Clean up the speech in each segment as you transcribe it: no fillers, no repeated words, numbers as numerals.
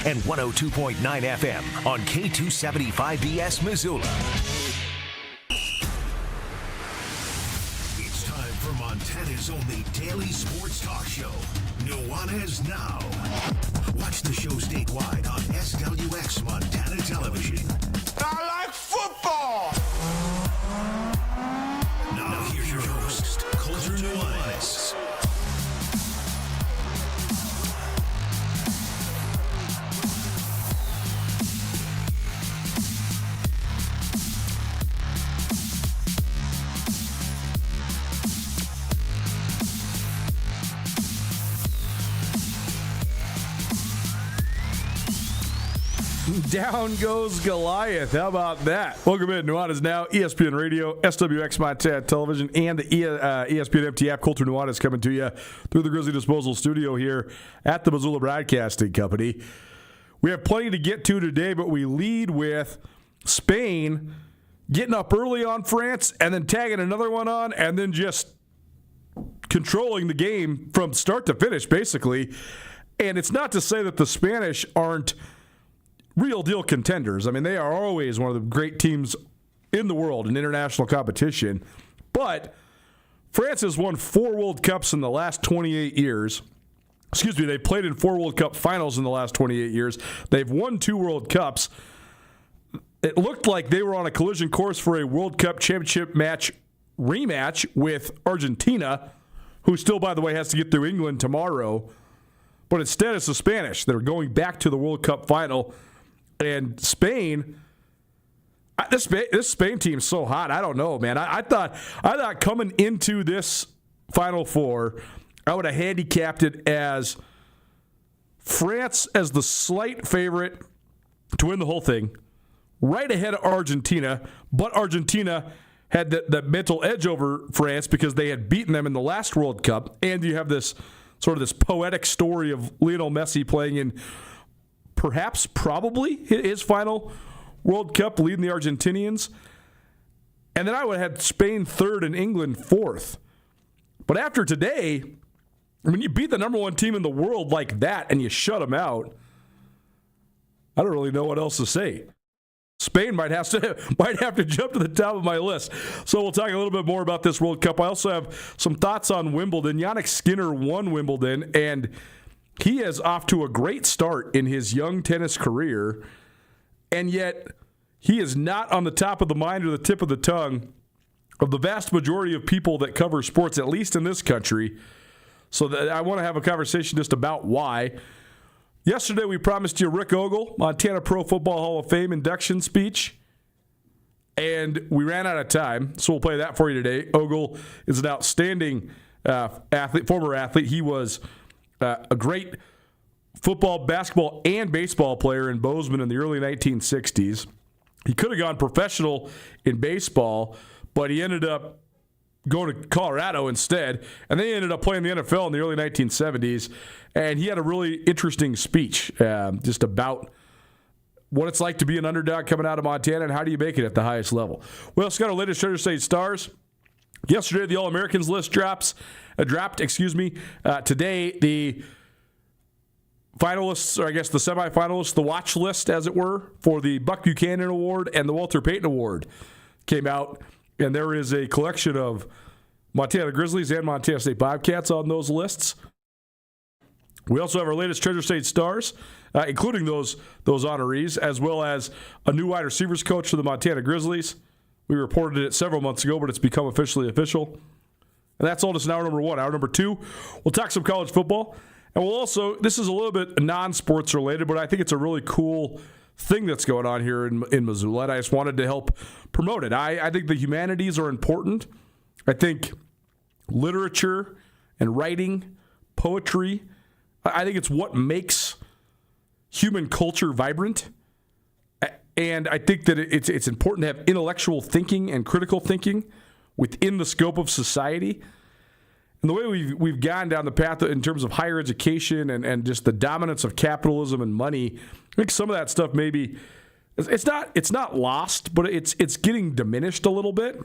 and 102.9 FM on K275BS Missoula. It's time for Montana's only daily sports talk show, Nuanez Now. Watch the show statewide on SWX Montana Television. I like football! Now here's your host, Coulter Nuanez. Down goes Goliath. How about that? Welcome in. Nuanez Now, ESPN Radio, SWX Montana Television, and the ESPN MT app. Coulter Nuanez coming to you through the Grizzly Disposal Studio here at the Missoula Broadcasting Company. We have plenty to get to today, but we lead with Spain getting up early on France and then tagging another one on and then just controlling the game from start to finish, basically. And it's not to say that the Spanish aren't real deal contenders. I mean, they are always one of the great teams in the world in international competition. But France has won 4 World Cups in the last 28 years. Excuse me, they played in 4 World Cup finals in the last 28 years. They've won 2 World Cups. It looked like they were on a collision course for a World Cup championship match rematch with Argentina, who still, by the way, has to get through England tomorrow. But instead, it's the Spanish that are going back to the World Cup final. And Spain, this Spain team's so hot. I don't know, man. I thought coming into this Final Four, I would have handicapped it as France as the slight favorite to win the whole thing, right ahead of Argentina. But Argentina had that mental edge over France because they had beaten them in the last World Cup. And you have this sort of this poetic story of Lionel Messi playing in probably his final World Cup, leading the Argentinians. And then I would have had Spain third and England fourth. But after today, when you beat the number 1 team in the world like that and you shut them out, I don't really know what else to say. Spain might have to jump to the top of my list. So we'll talk a little bit more about this World Cup. I also have some thoughts on Wimbledon. Jannik Sinner won Wimbledon, and he is off to a great start in his young tennis career, and yet he is not on the top of the mind or the tip of the tongue of the vast majority of people that cover sports, at least in this country. So I want to have a conversation just about why. Yesterday we promised you Rick Ogle, Montana Pro Football Hall of Fame induction speech, and we ran out of time, so we'll play that for you today. Ogle is an outstanding former athlete. He was a great football, basketball, and baseball player in Bozeman in the early 1960s. He could have gone professional in baseball, but he ended up going to Colorado instead, and then he ended up playing the NFL in the early 1970s, and he had a really interesting speech just about what it's like to be an underdog coming out of Montana and how do you make it at the highest level. We also got our latest Treasure State stars. Yesterday, the All-Americans list dropped. Today, the finalists, or I guess the semifinalists, the watch list, as it were, for the Buck Buchanan Award and the Walter Payton Award came out. And there is a collection of Montana Grizzlies and Montana State Bobcats on those lists. We also have our latest Treasure State stars, including those honorees, as well as a new wide receivers coach for the Montana Grizzlies. We reported it several months ago, but it's become officially official. And that's all just in hour number 1. Hour number 2, we'll talk some college football. And we'll also, this is a little bit non-sports related, but I think it's a really cool thing that's going on here in Missoula, and I just wanted to help promote it. I think the humanities are important. I think literature and writing, poetry, I think it's what makes human culture vibrant. And I think that it's important to have intellectual thinking and critical thinking within the scope of society. And the way we've gone down the path in terms of higher education and just the dominance of capitalism and money, I think some of that stuff maybe it's not lost, but it's getting diminished a little bit.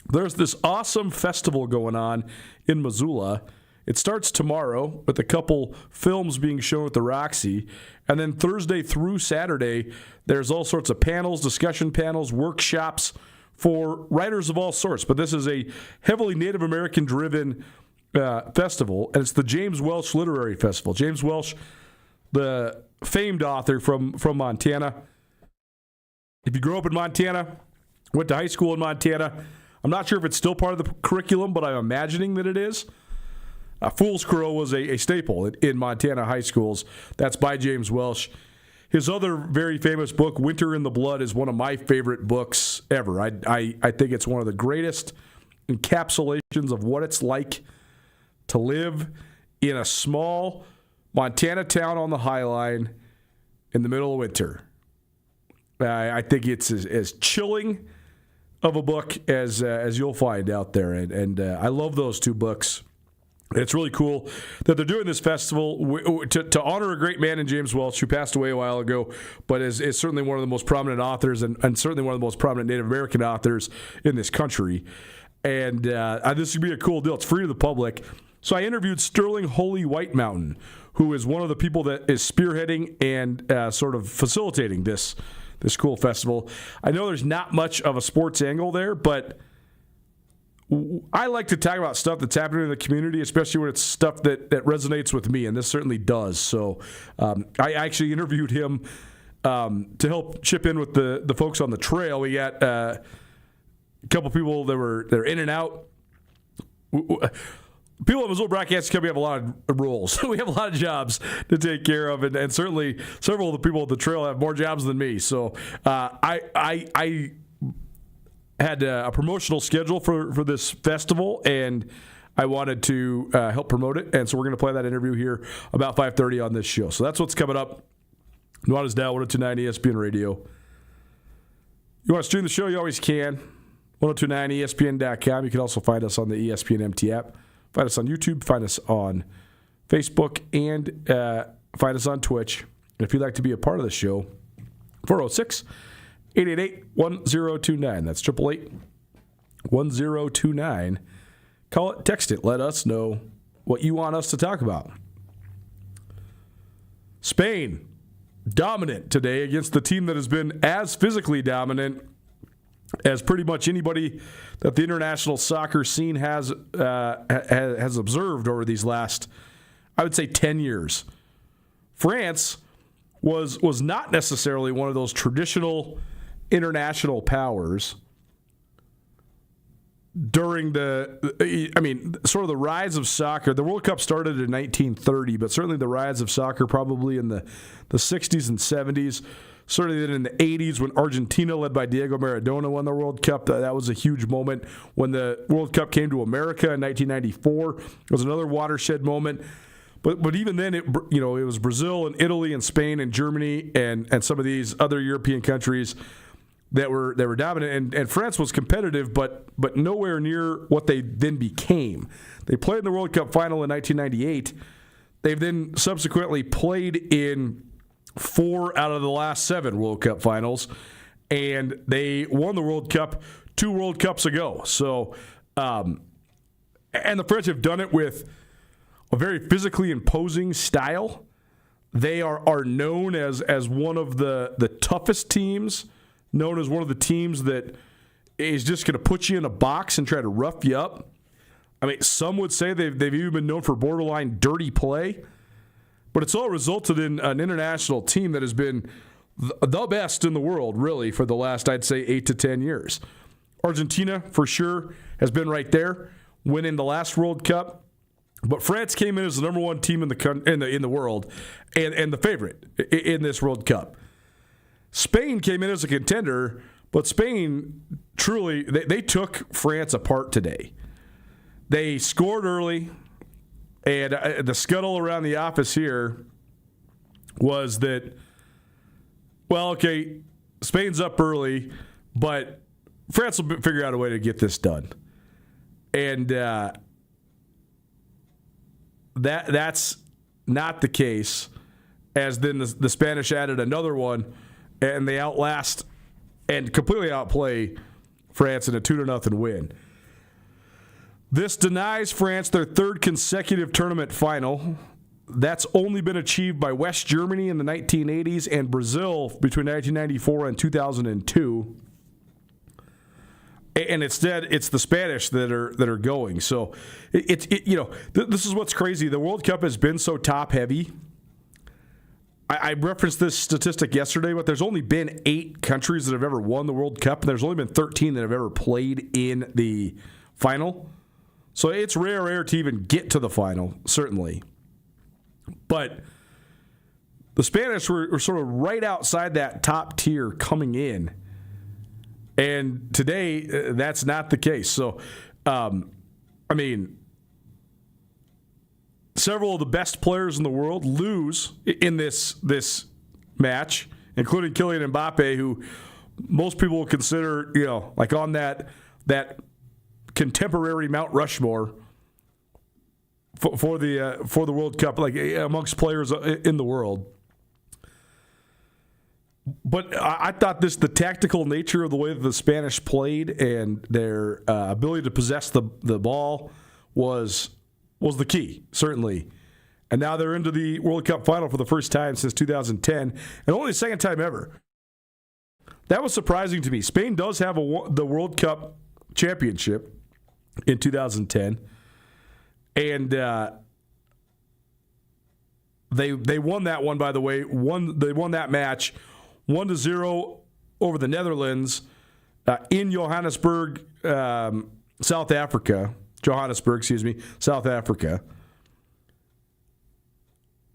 There's this awesome festival going on in Missoula. It starts tomorrow with a couple films being shown at the Roxy. And then Thursday through Saturday, there's all sorts of panels, discussion panels, workshops for writers of all sorts. But this is a heavily Native American-driven festival, and it's the James Welch Literary Festival. James Welch, the famed author from Montana. If you grew up in Montana, went to high school in Montana, I'm not sure if it's still part of the curriculum, but I'm imagining that it is. Fool's Crow was a staple in Montana high schools. That's by James Welch. His other very famous book, Winter in the Blood, is one of my favorite books ever. I think it's one of the greatest encapsulations of what it's like to live in a small Montana town on the High Line in the middle of winter. I think it's as chilling of a book as you'll find out there, and I love those two books. It's really cool that they're doing this festival to honor a great man in James Welch, who passed away a while ago, but is certainly one of the most prominent authors and certainly one of the most prominent Native American authors in this country. And this would be a cool deal. It's free to the public. So I interviewed Sterling Holy White Mountain, who is one of the people that is spearheading and sort of facilitating this cool festival. I know there's not much of a sports angle there, but I like to talk about stuff that's happening in the community, especially when it's stuff that resonates with me, and this certainly does. So I actually interviewed him to help chip in with the folks on the trail. We got a couple people they're in and out. People at Missoula Broadcasting Company have a lot of roles. We have a lot of jobs to take care of, and certainly several of the people at the trail have more jobs than me. So I had a promotional schedule for this festival, and I wanted to help promote it. And so we're going to play that interview here about 5:30 on this show. So that's what's coming up. Nuanez Now, 102.9 ESPN Radio. You want to stream the show? You always can. 1029ESPN.com. You can also find us on the ESPN MT app. Find us on YouTube. Find us on Facebook. And find us on Twitch. And if you'd like to be a part of the show, 406-888-1029. That's 888-1029. Call it, text it. Let us know what you want us to talk about. Spain, dominant today against the team that has been as physically dominant as pretty much anybody that the international soccer scene has observed over these last, I would say, 10 years. France was not necessarily one of those traditional international powers during sort of the rise of soccer. The World Cup started in 1930, but certainly the rise of soccer probably in the 60s and 70s. Certainly then in the 80s when Argentina, led by Diego Maradona, won the World Cup. That was a huge moment. When the World Cup came to America in 1994, it was another watershed moment. But even then, it was Brazil and Italy and Spain and Germany and some of these other European countries that were dominant. And France was competitive, but nowhere near what they then became. They played in the World Cup final in 1998. They've then subsequently played in 4 out of the last 7 World Cup finals, and they won the World Cup 2 World Cups ago. So, and the French have done it with a very physically imposing style. They are known as one of the toughest teams, known as one of the teams that is just going to put you in a box and try to rough you up. I mean, some would say they've even been known for borderline dirty play. But it's all resulted in an international team that has been the best in the world, really, for the last, I'd say, 8 to 10 years. Argentina, for sure, has been right there, winning the last World Cup. But France came in as the number 1 team in the world and the favorite in this World Cup. Spain came in as a contender, but Spain truly, they took France apart today. They scored early. And the scuttle around the office here was that, well, okay, Spain's up early, but France will figure out a way to get this done. And that's not the case, as then the Spanish added another one, and they outlast and completely outplay France in a 2-0 win. This denies France their third consecutive tournament final. That's only been achieved by West Germany in the 1980s and Brazil between 1994 and 2002. And instead, it's the Spanish that are going. So, this is what's crazy. The World Cup has been so top heavy. I referenced this statistic yesterday, but there's only been 8 countries that have ever won the World Cup, and there's only been 13 that have ever played in the final. So it's rare to even get to the final, certainly. But the Spanish were sort of right outside that top tier coming in. And today, that's not the case. So, several of the best players in the world lose in this match, including Kylian Mbappe, who most people will consider, like on that contemporary Mount Rushmore for the World Cup, like amongst players in the world. But I thought the tactical nature of the way that the Spanish played and their ability to possess the ball was the key, certainly. And now they're into the World Cup final for the first time since 2010, and only the second time ever. That was surprising to me. Spain does have the World Cup championship in 2010, and they won that one, by the way. They won that match 1-0 over the Netherlands in Johannesburg, South Africa. South Africa.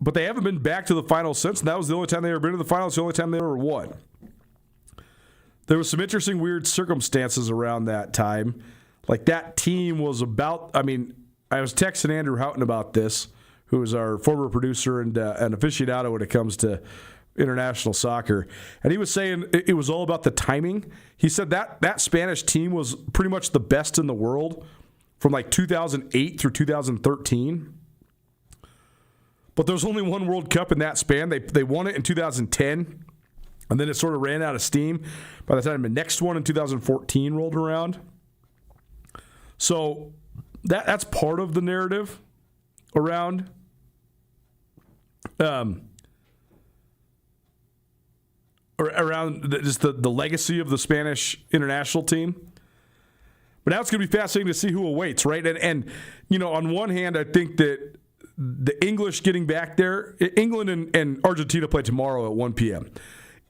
But they haven't been back to the final since, and that was the only time they ever been to the final. It's the only time they ever won. There was some interesting, weird circumstances around that time. Like, that team was about, I was texting Andrew Houghton about this, who is our former producer and an aficionado when it comes to international soccer. And he was saying it was all about the timing. He said that Spanish team was pretty much the best in the world from like 2008 through 2013. But there was only one World Cup in that span. They won it in 2010, and then it sort of ran out of steam by the time the next one in 2014 rolled around. So that's part of the narrative around just the legacy of the Spanish international team. But now it's going to be fascinating to see who awaits, right? And on one hand, I think that the English getting back there, England and Argentina play tomorrow at 1 p.m.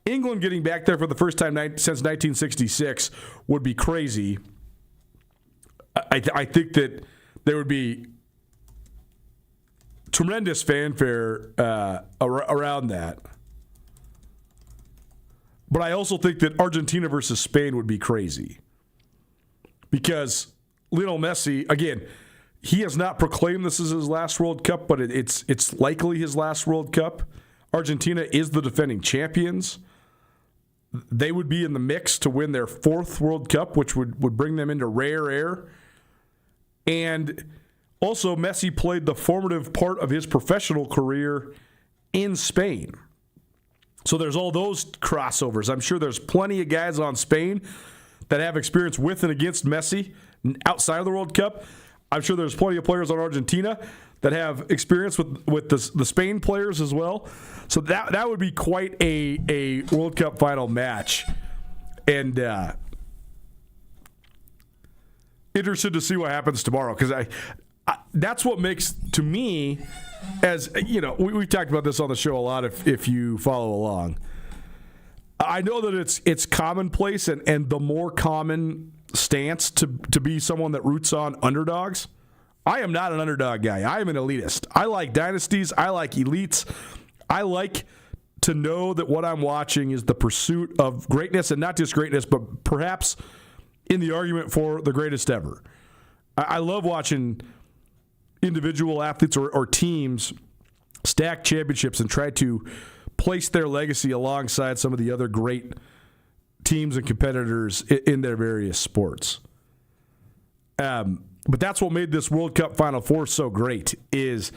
England getting back there for the first time since 1966 would be crazy. I think that there would be tremendous fanfare around that. But I also think that Argentina versus Spain would be crazy. Because Lionel Messi, again, he has not proclaimed this is his last World Cup, but it's likely his last World Cup. Argentina is the defending champions. They would be in the mix to win their 4th World Cup, which would bring them into rare air. And also, Messi played the formative part of his professional career in Spain. So there's all those crossovers. I'm sure there's plenty of guys on Spain that have experience with and against Messi outside of the World Cup. I'm sure there's plenty of players on Argentina that have experience with the Spain players as well. So that would be quite a World Cup final match. And interested to see what happens tomorrow, because I that's what makes, to me, as we've talked about this on the show a lot if you follow along. I know that it's commonplace and the more common stance to be someone that roots on underdogs. I am not an underdog guy. I am an elitist. I like dynasties. I like elites. I like to know that what I'm watching is the pursuit of greatness, and not just greatness, but perhaps in the argument for the greatest ever. I love watching individual athletes or teams stack championships and try to place their legacy alongside some of the other great teams and competitors in their various sports. But that's what made this World Cup Final Four so great, is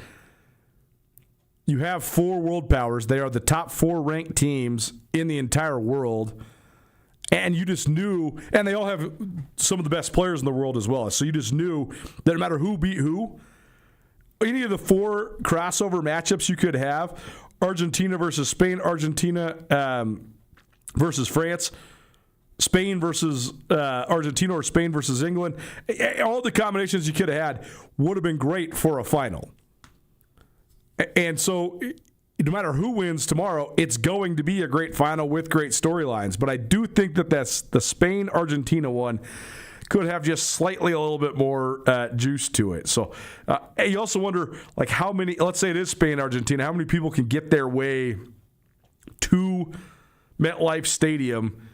you have 4 world powers. They are the top 4 ranked teams in the entire world. And you just knew, and they all have some of the best players in the world as well. So you just knew that no matter who beat who, any of the 4 crossover matchups you could have, Argentina versus Spain, Argentina versus France, Spain versus Argentina, or Spain versus England, all the combinations you could have had would have been great for a final. And so no matter who wins tomorrow, it's going to be a great final with great storylines. But I do think that that's the Spain-Argentina one could have just slightly a little bit more juice to it. So you also wonder, like, how many, let's say it is Spain-Argentina, how many people can get their way to MetLife Stadium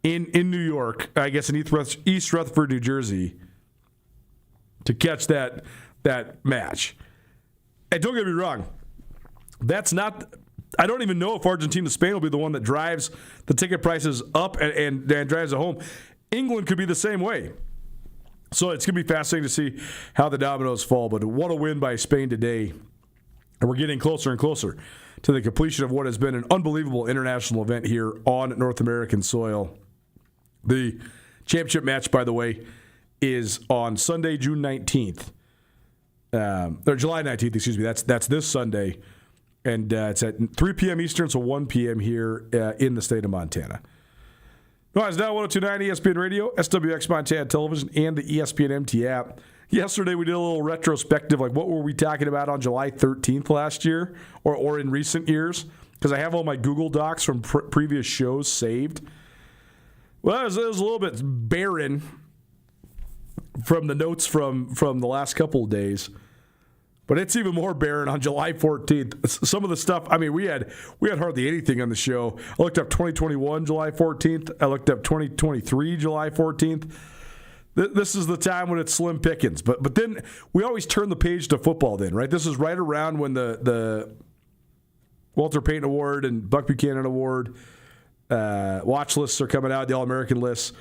in New York, I guess in East Rutherford, New Jersey, to catch that match. And don't get me wrong, that's not, I don't even know if Argentina-Spain will be the one that drives the ticket prices up and drives it home. England could be the same way. So it's going to be fascinating to see how the dominoes fall. But what a win by Spain today. And we're getting closer and closer to the completion of what has been an unbelievable international event here on North American soil. The championship match, by the way, is on Sunday, June 19th. Or July 19th, excuse me. That's this Sunday. And it's at 3 p.m. Eastern, so 1 p.m. here in the state of Montana. Nuanez Now 102.9 ESPN Radio, SWX Montana Television, and the ESPN MT app. Yesterday we did a little retrospective, like what were we talking about on July 13th last year or in recent years? Because I have all my Google Docs from previous shows saved. Well, it was a little bit barren from the notes from the last couple of days. But it's even more barren on July 14th. Some of the stuff, I mean, we had hardly anything on the show. I looked up 2021 July 14th. I looked up 2023 July 14th. This is the time when it's slim pickings. But then we always turn the page to football then, right? This is right around when the Walter Payton Award and Buck Buchanan Award watch lists are coming out, the All-American lists.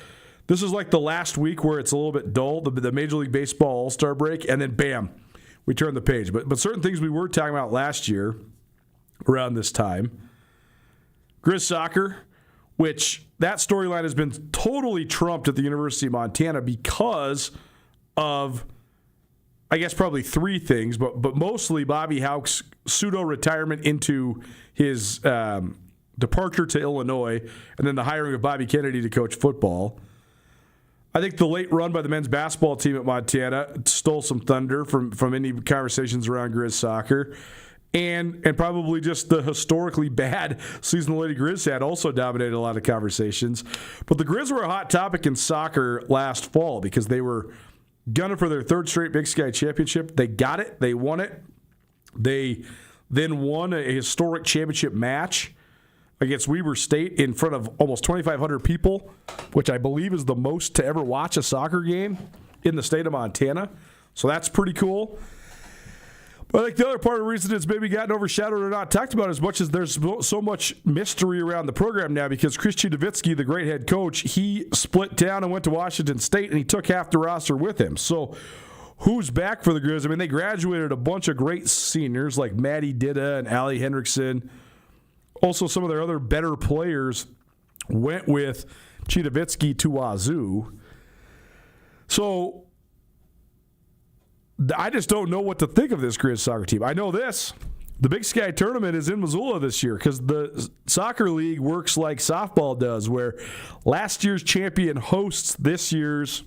This is like the last week where it's a little bit dull, the Major League Baseball All-Star break, and then bam, we turn the page. But certain things we were talking about last year around this time, Grizz soccer, which that storyline has been totally trumped at the University of Montana because of, I guess, probably 3 things, but mostly Bobby Hauck's pseudo-retirement into his departure to Illinois, and then the hiring of Bobby Kennedy to coach football. I think the late run by the men's basketball team at Montana stole some thunder from any conversations around Grizz soccer. And probably just the historically bad season the Lady Grizz had also dominated a lot of conversations. But the Grizz were a hot topic in soccer last fall because they were gunning for their 3rd straight Big Sky championship. They got it. They won it. They then won a historic championship match against Weber State in front of almost 2,500 people, which I believe is the most to ever watch a soccer game in the state of Montana. So that's pretty cool. But I think the other part of the reason it's maybe gotten overshadowed or not talked about as much as there's so much mystery around the program now because Chris Chudovitsky, the great head coach, he split down and went to Washington State, and he took half the roster with him. So who's back for the Grizz? I mean, they graduated a bunch of great seniors like Maddie Dida and Allie Hendrickson. Also, some of their other better players went with Chudovitsky to Wazoo. So I just don't know what to think of this Grizz soccer team. I know this. The Big Sky tournament is in Missoula this year because the soccer league works like softball does, where last year's champion hosts this year's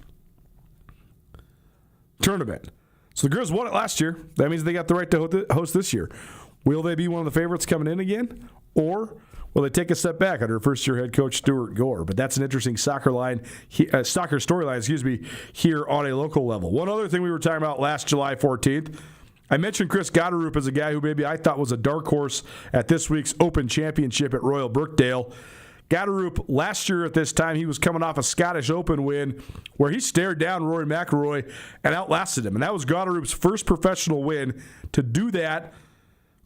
tournament. So the Grizz won it last year. That means they got the right to host this year. Will they be one of the favorites coming in again? Or will they take a step back under first-year head coach Stuart Gore? But that's an interesting soccer storyline, here on a local level. One other thing we were talking about last July 14th, I mentioned Chris Gotterup as a guy who maybe I thought was a dark horse at this week's Open Championship at Royal Brookdale. Gotterup, last year at this time, he was coming off a Scottish Open win where he stared down Rory McIlroy and outlasted him. And that was Gotterup's first professional win. To do that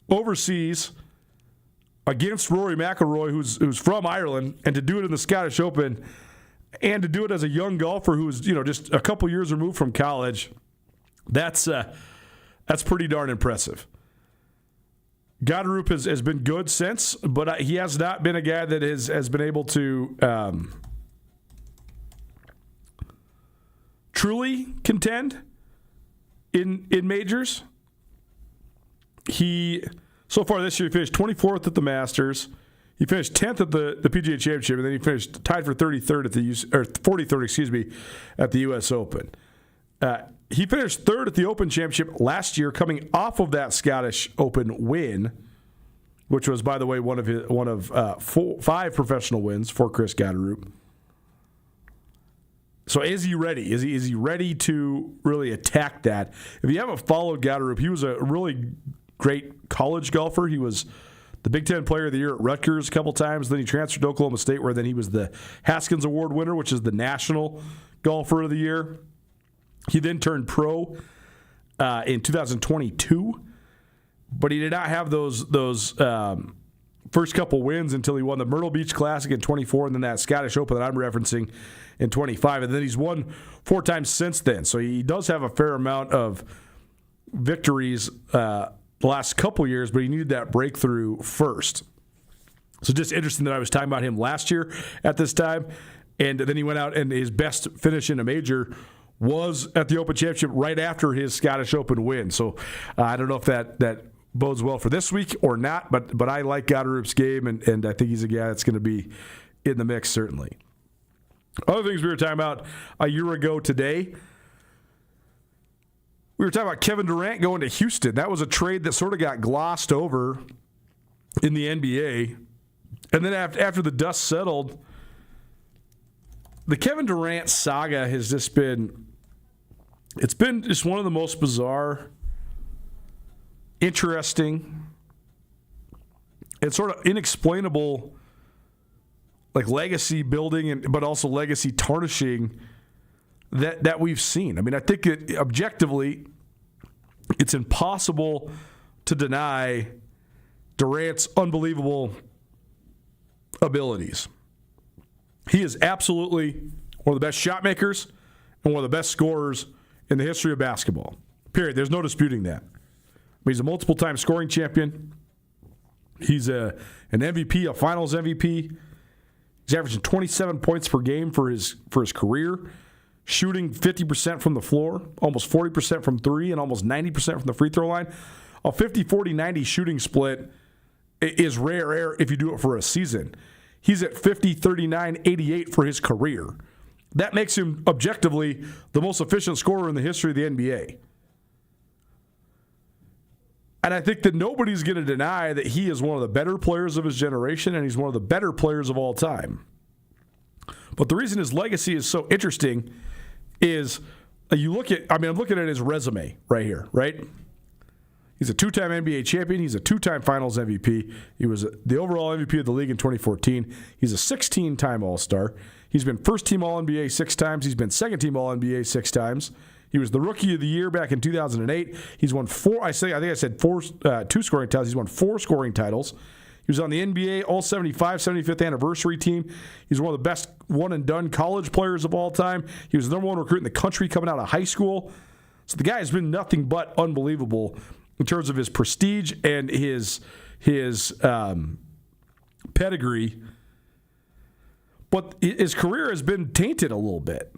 overseas against Rory McIlroy, who's from Ireland, and to do it in the Scottish Open, and to do it as a young golfer who's just a couple years removed from college, that's pretty darn impressive. Gotterup has been good since, but he has not been a guy that has been able to truly contend in majors. He, so far this year, he finished 24th at the Masters. He finished 10th at the PGA Championship, and then he finished tied for 33rd at the 43rd, at the U.S. Open. He finished third at the Open Championship last year, coming off of that Scottish Open win, which was, by the way, one of 5 professional wins for Chris Gatterup. So is he ready? Is he ready to really attack that? If you haven't followed Gatterup, he was a really great college golfer. He was the Big Ten Player of the Year at Rutgers a couple times. Then he transferred to Oklahoma State, where then he was the Haskins Award winner, which is the National Golfer of the Year. He then turned pro in 2022, but he did not have those first couple wins until he won the Myrtle Beach Classic in 24 and then that Scottish Open that I'm referencing in 25. And then he's won 4 times since then. So he does have a fair amount of victories the last couple years, but he needed that breakthrough first. So just interesting that I was talking about him last year at this time, and then he went out and his best finish in a major was at the Open Championship right after his Scottish Open win. So I don't know if that bodes well for this week or not, but I like Gatterup's game, and I think he's a guy that's going to be in the mix, certainly. Other things we were talking about a year ago today, we were talking about Kevin Durant going to Houston. That was a trade that sort of got glossed over in the NBA. And then after the dust settled, the Kevin Durant saga has just been, it's been just one of the most bizarre, interesting, and sort of inexplainable, like legacy building, but also legacy tarnishing that we've seen. I mean, I think objectively, it's impossible to deny Durant's unbelievable abilities. He is absolutely one of the best shot makers and one of the best scorers in the history of basketball. Period. There's no disputing that. I mean, he's a multiple-time scoring champion. He's an MVP, a Finals MVP. He's averaging 27 points per game for his career, shooting 50% from the floor, almost 40% from three, and almost 90% from the free throw line. A 50-40-90 shooting split is rare air if you do it for a season. He's at 50-39-88 for his career. That makes him objectively the most efficient scorer in the history of the NBA. And I think that nobody's going to deny that he is one of the better players of his generation, and he's one of the better players of all time. But the reason his legacy is so interesting is you look at, I'm looking at his resume right here, right? He's a 2-time NBA champion. He's a 2-time Finals MVP. He was the overall MVP of the league in 2014. He's a 16-time All-Star. He's been first-team All-NBA 6 times. He's been second-team All-NBA 6 times. He was the Rookie of the Year back in 2008. He's won 4. I think I said 2 scoring titles. He's won 4 scoring titles. He was on the NBA All-75 75th anniversary team. He's one of the best one-and-done college players of all time. He was the number 1 recruit in the country coming out of high school. So the guy has been nothing but unbelievable in terms of his prestige and his pedigree. But his career has been tainted a little bit.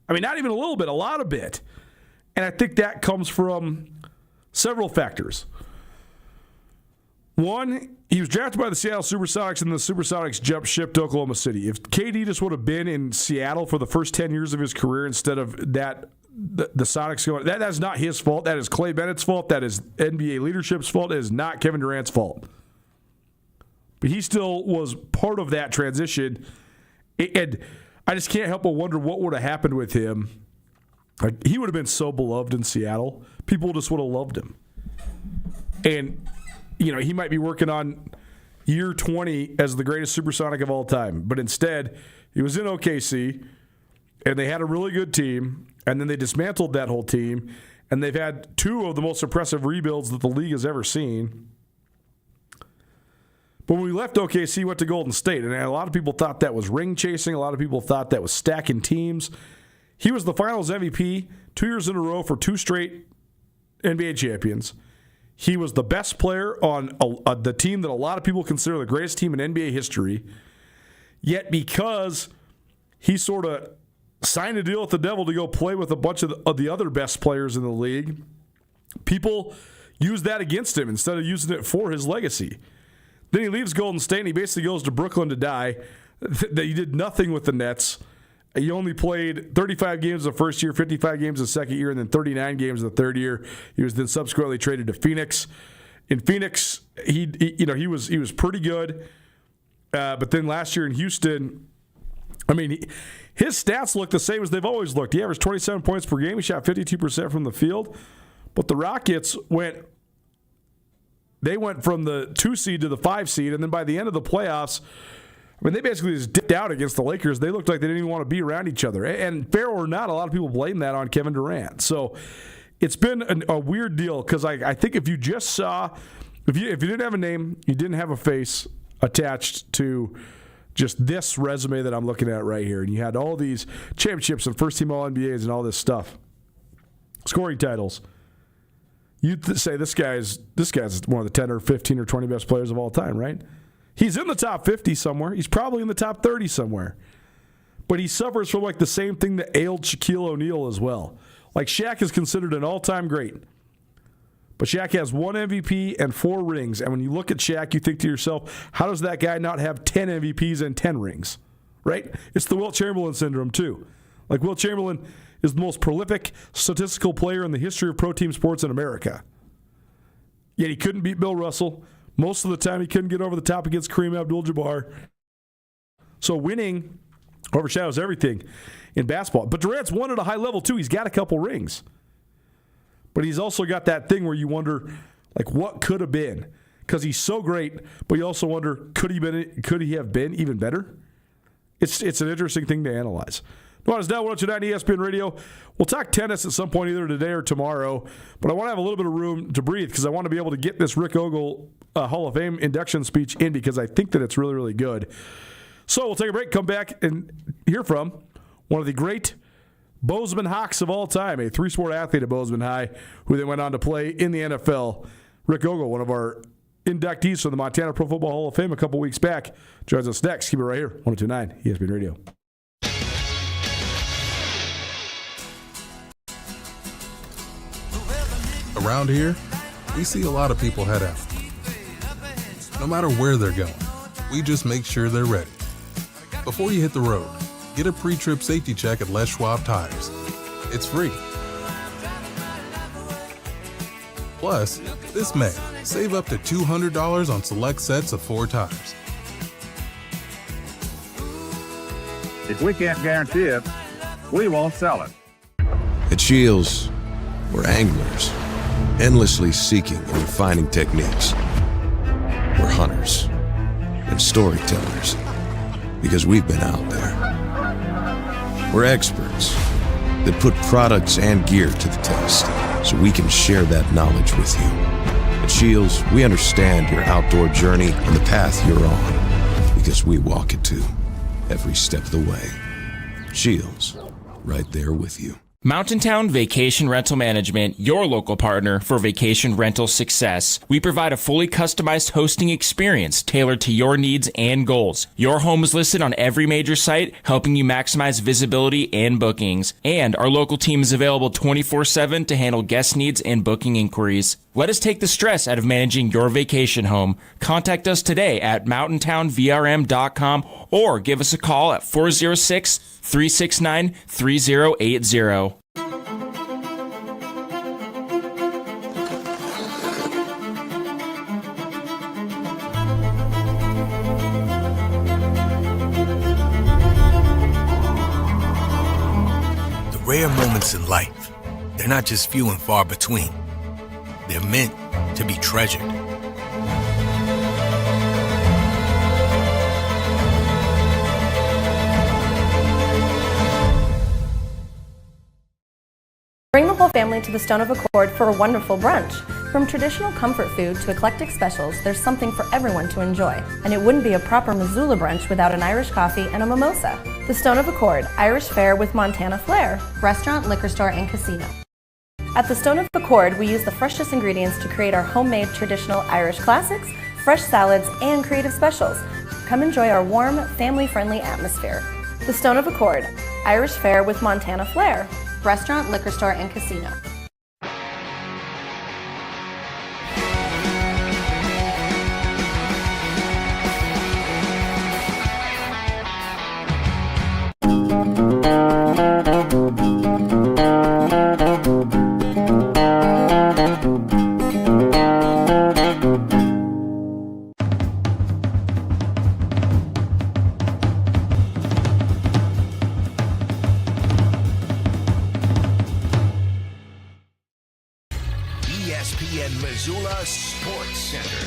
I mean, not even a little bit, a lot of bit. And I think that comes from several factors. One, he was drafted by the Seattle Supersonics, and the Supersonics jumped ship to Oklahoma City. If KD just would have been in Seattle for the first 10 years of his career instead of that, the Sonics going, that's not his fault. That is Clay Bennett's fault. That is NBA leadership's fault. It is not Kevin Durant's fault. But he still was part of that transition. And I just can't help but wonder what would have happened with him. He would have been so beloved in Seattle. People just would have loved him. And, he might be working on year 20 as the greatest Supersonic of all time. But instead, he was in OKC, and they had a really good team, and then they dismantled that whole team, and they've had 2 of the most impressive rebuilds that the league has ever seen. But when we left OKC, he went to Golden State, and a lot of people thought that was ring chasing. A lot of people thought that was stacking teams. He was the Finals MVP 2 years in a row for 2 straight NBA champions. He was the best player on the team that a lot of people consider the greatest team in NBA history. Yet because he sort of signed a deal with the Devil to go play with a bunch of the other best players in the league. People use that against him instead of using it for his legacy. Then he leaves Golden State and he basically goes to Brooklyn to die. That he did nothing with the Nets. He only played 35 games the first year, 55 games the second year, and then 39 games the third year. He was then subsequently traded to Phoenix. In Phoenix, he was pretty good, but then last year in Houston, I mean, his stats look the same as they've always looked. He averaged 27 points per game. He shot 52% from the field, but the Rockets went from the 2 seed to the 5 seed, and then by the end of the playoffs, I mean, they basically just dipped out against the Lakers. They looked like they didn't even want to be around each other. And fair or not, a lot of people blame that on Kevin Durant. So it's been a weird deal because I think if you just saw, if you didn't have a name, you didn't have a face attached to just this resume that I'm looking at right here, and you had all these championships and first-team All-NBAs and all this stuff, scoring titles, you'd say this guy's one of the 10 or 15 or 20 best players of all time, right? He's in the top 50 somewhere. He's probably in the top 30 somewhere. But he suffers from like the same thing that ailed Shaquille O'Neal as well. Like Shaq is considered an all-time great. But Shaq has 1 MVP and 4 rings. And when you look at Shaq, you think to yourself, how does that guy not have 10 MVPs and 10 rings? Right? It's the Wilt Chamberlain syndrome too. Like Wilt Chamberlain is the most prolific statistical player in the history of pro team sports in America. Yet he couldn't beat Bill Russell. Most of the time, he couldn't get over the top against Kareem Abdul-Jabbar. So winning overshadows everything in basketball. But Durant's won at a high level, too. He's got a couple rings. But he's also got that thing where you wonder, like, what could have been? Because he's so great, but you also wonder, could he have been even better? It's an interesting thing to analyze. Nuanez Now, 102.9 ESPN Radio. We'll talk tennis at some point either today or tomorrow, but I want to have a little bit of room to breathe because I want to be able to get this Rick Ogle Hall of Fame induction speech in because I think that it's really, really good. So we'll take a break, come back, and hear from one of the great Bozeman Hawks of all time, a 3-sport athlete at Bozeman High, who then went on to play in the NFL. Rick Ogle, one of our inductees from the Montana Pro Football Hall of Fame a couple weeks back, joins us next. Keep it right here, 102.9 ESPN Radio. Around here, we see a lot of people head out. No matter where they're going, we just make sure they're ready. Before you hit the road, get a pre-trip safety check at Les Schwab Tires. It's free. Plus, this May, save up to $200 on select sets of 4 tires. If we can't guarantee it, we won't sell it. At Shields, we're anglers, endlessly seeking and refining techniques. We're hunters and storytellers because we've been out there. We're experts that put products and gear to the test so we can share that knowledge with you. At Shields, we understand your outdoor journey and the path you're on because we walk it too, every step of the way. Shields, right there with you. Mountain Town Vacation Rental Management, your local partner for vacation rental success. We provide a fully customized hosting experience tailored to your needs and goals. Your home is listed on every major site, helping you maximize visibility and bookings. And our local team is available 24/7 to handle guest needs and booking inquiries. Let us take the stress out of managing your vacation home. Contact us today at mountaintownvrm.com or give us a call at 406-369-3080. The rare moments in life, they're not just few and far between. They're meant to be treasured. Bring the whole family to the Stone of Accord for a wonderful brunch. From traditional comfort food to eclectic specials, there's something for everyone to enjoy. And it wouldn't be a proper Missoula brunch without an Irish coffee and a mimosa. The Stone of Accord, Irish fare with Montana flair. Restaurant, liquor store, and casino. At the Stone of Accord, we use the freshest ingredients to create our homemade traditional Irish classics, fresh salads, and creative specials. Come enjoy our warm, family-friendly atmosphere. The Stone of Accord, Irish fare with Montana flair. Restaurant, liquor store, and casino. ESPN Missoula Sports Center.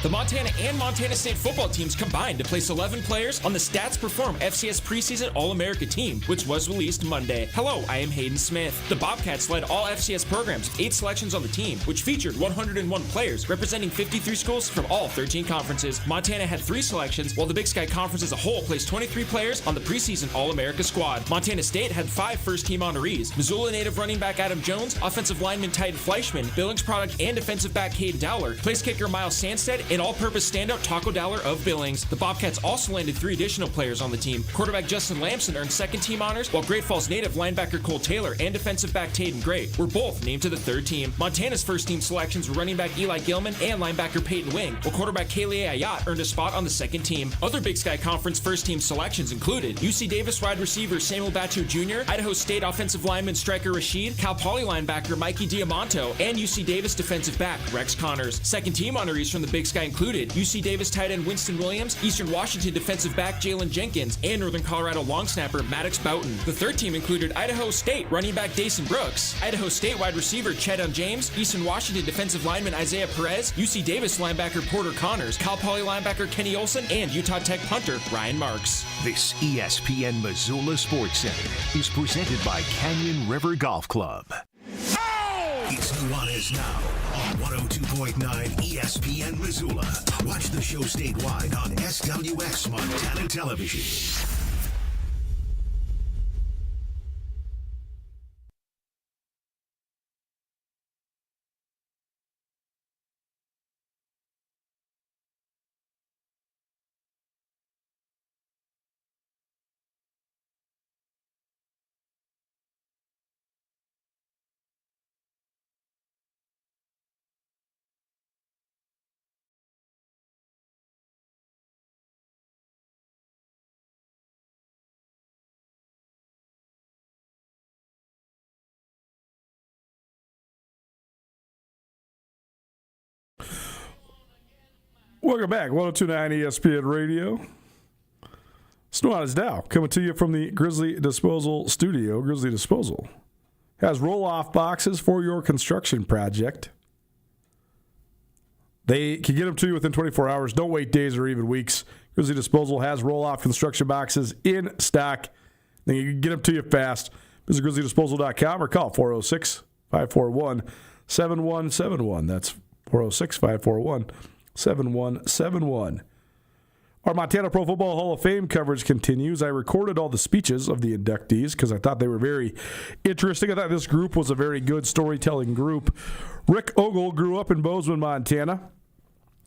The Montana and Montana State football teams combined to place 11 players on the Stats Perform FCS preseason All-America team, which was released Monday. Hello, I am Hayden Smith. The Bobcats led all FCS programs with 8 selections on the team, which featured 101 players representing 53 schools from all 13 conferences. Montana had 3 selections, while the Big Sky Conference as a whole placed 23 players on the preseason All-America squad. Montana State had 5 first-team honorees: Missoula native running back Adam Jones, offensive lineman Titan Fleischman, Billings product and defensive back Caden Dowler, place kicker Miles Sandstead, and all-purpose standout Taco Dowler of Billings. The Bobcats also landed 3 additional players on the team. Quarterback Justin Lamson earned second-team honors, while Great Falls native linebacker Cole Taylor and defensive back Taden Gray were both named to the third team. Montana's first-team selections were running back Eli Gilman and linebacker Peyton Wing, while quarterback Kaylee Ayat earned a spot on the second team. Other Big Sky Conference first-team selections included UC Davis wide receiver Samuel Batu Jr., Idaho State offensive lineman striker Rashid, Cal Poly linebacker Mikey Diamanto, and UC Davis defensive back Rex Connors. Second-team honorees from the Big Sky included UC Davis tight end Winston Williams, Eastern Washington defensive back Jalen Jenkins, and Northern Colorado long snapper Maddox Boughton. The third team included Idaho State running back Dason Brooks, Idaho State wide receiver Chedon James, Eastern Washington defensive lineman Isaiah Perez, UC Davis linebacker Porter Connors, Cal Poly linebacker Kenny Olson, and Utah Tech punter Ryan Marks. This ESPN Missoula Sports Center is presented by Canyon River Golf Club. It's Nuanez Now on 102.9 ESPN Missoula. Watch the show statewide on SWX Montana Television. Welcome back, 102.9 ESPN Radio. Nuanez Now coming to you from the Grizzly Disposal Studio. Grizzly Disposal has roll-off boxes for your construction project. They can get them to you within 24 hours. Don't wait days or even weeks. Grizzly Disposal has roll-off construction boxes in stock. Then you can get them to you fast. Visit grizzlydisposal.com or call 406-541-7171. That's 406-541-7171. Our Montana Pro Football Hall of Fame coverage continues. I recorded all the speeches of the inductees because I thought they were very interesting. I thought this group was a very good storytelling group. Rick Ogle grew up in Bozeman, Montana.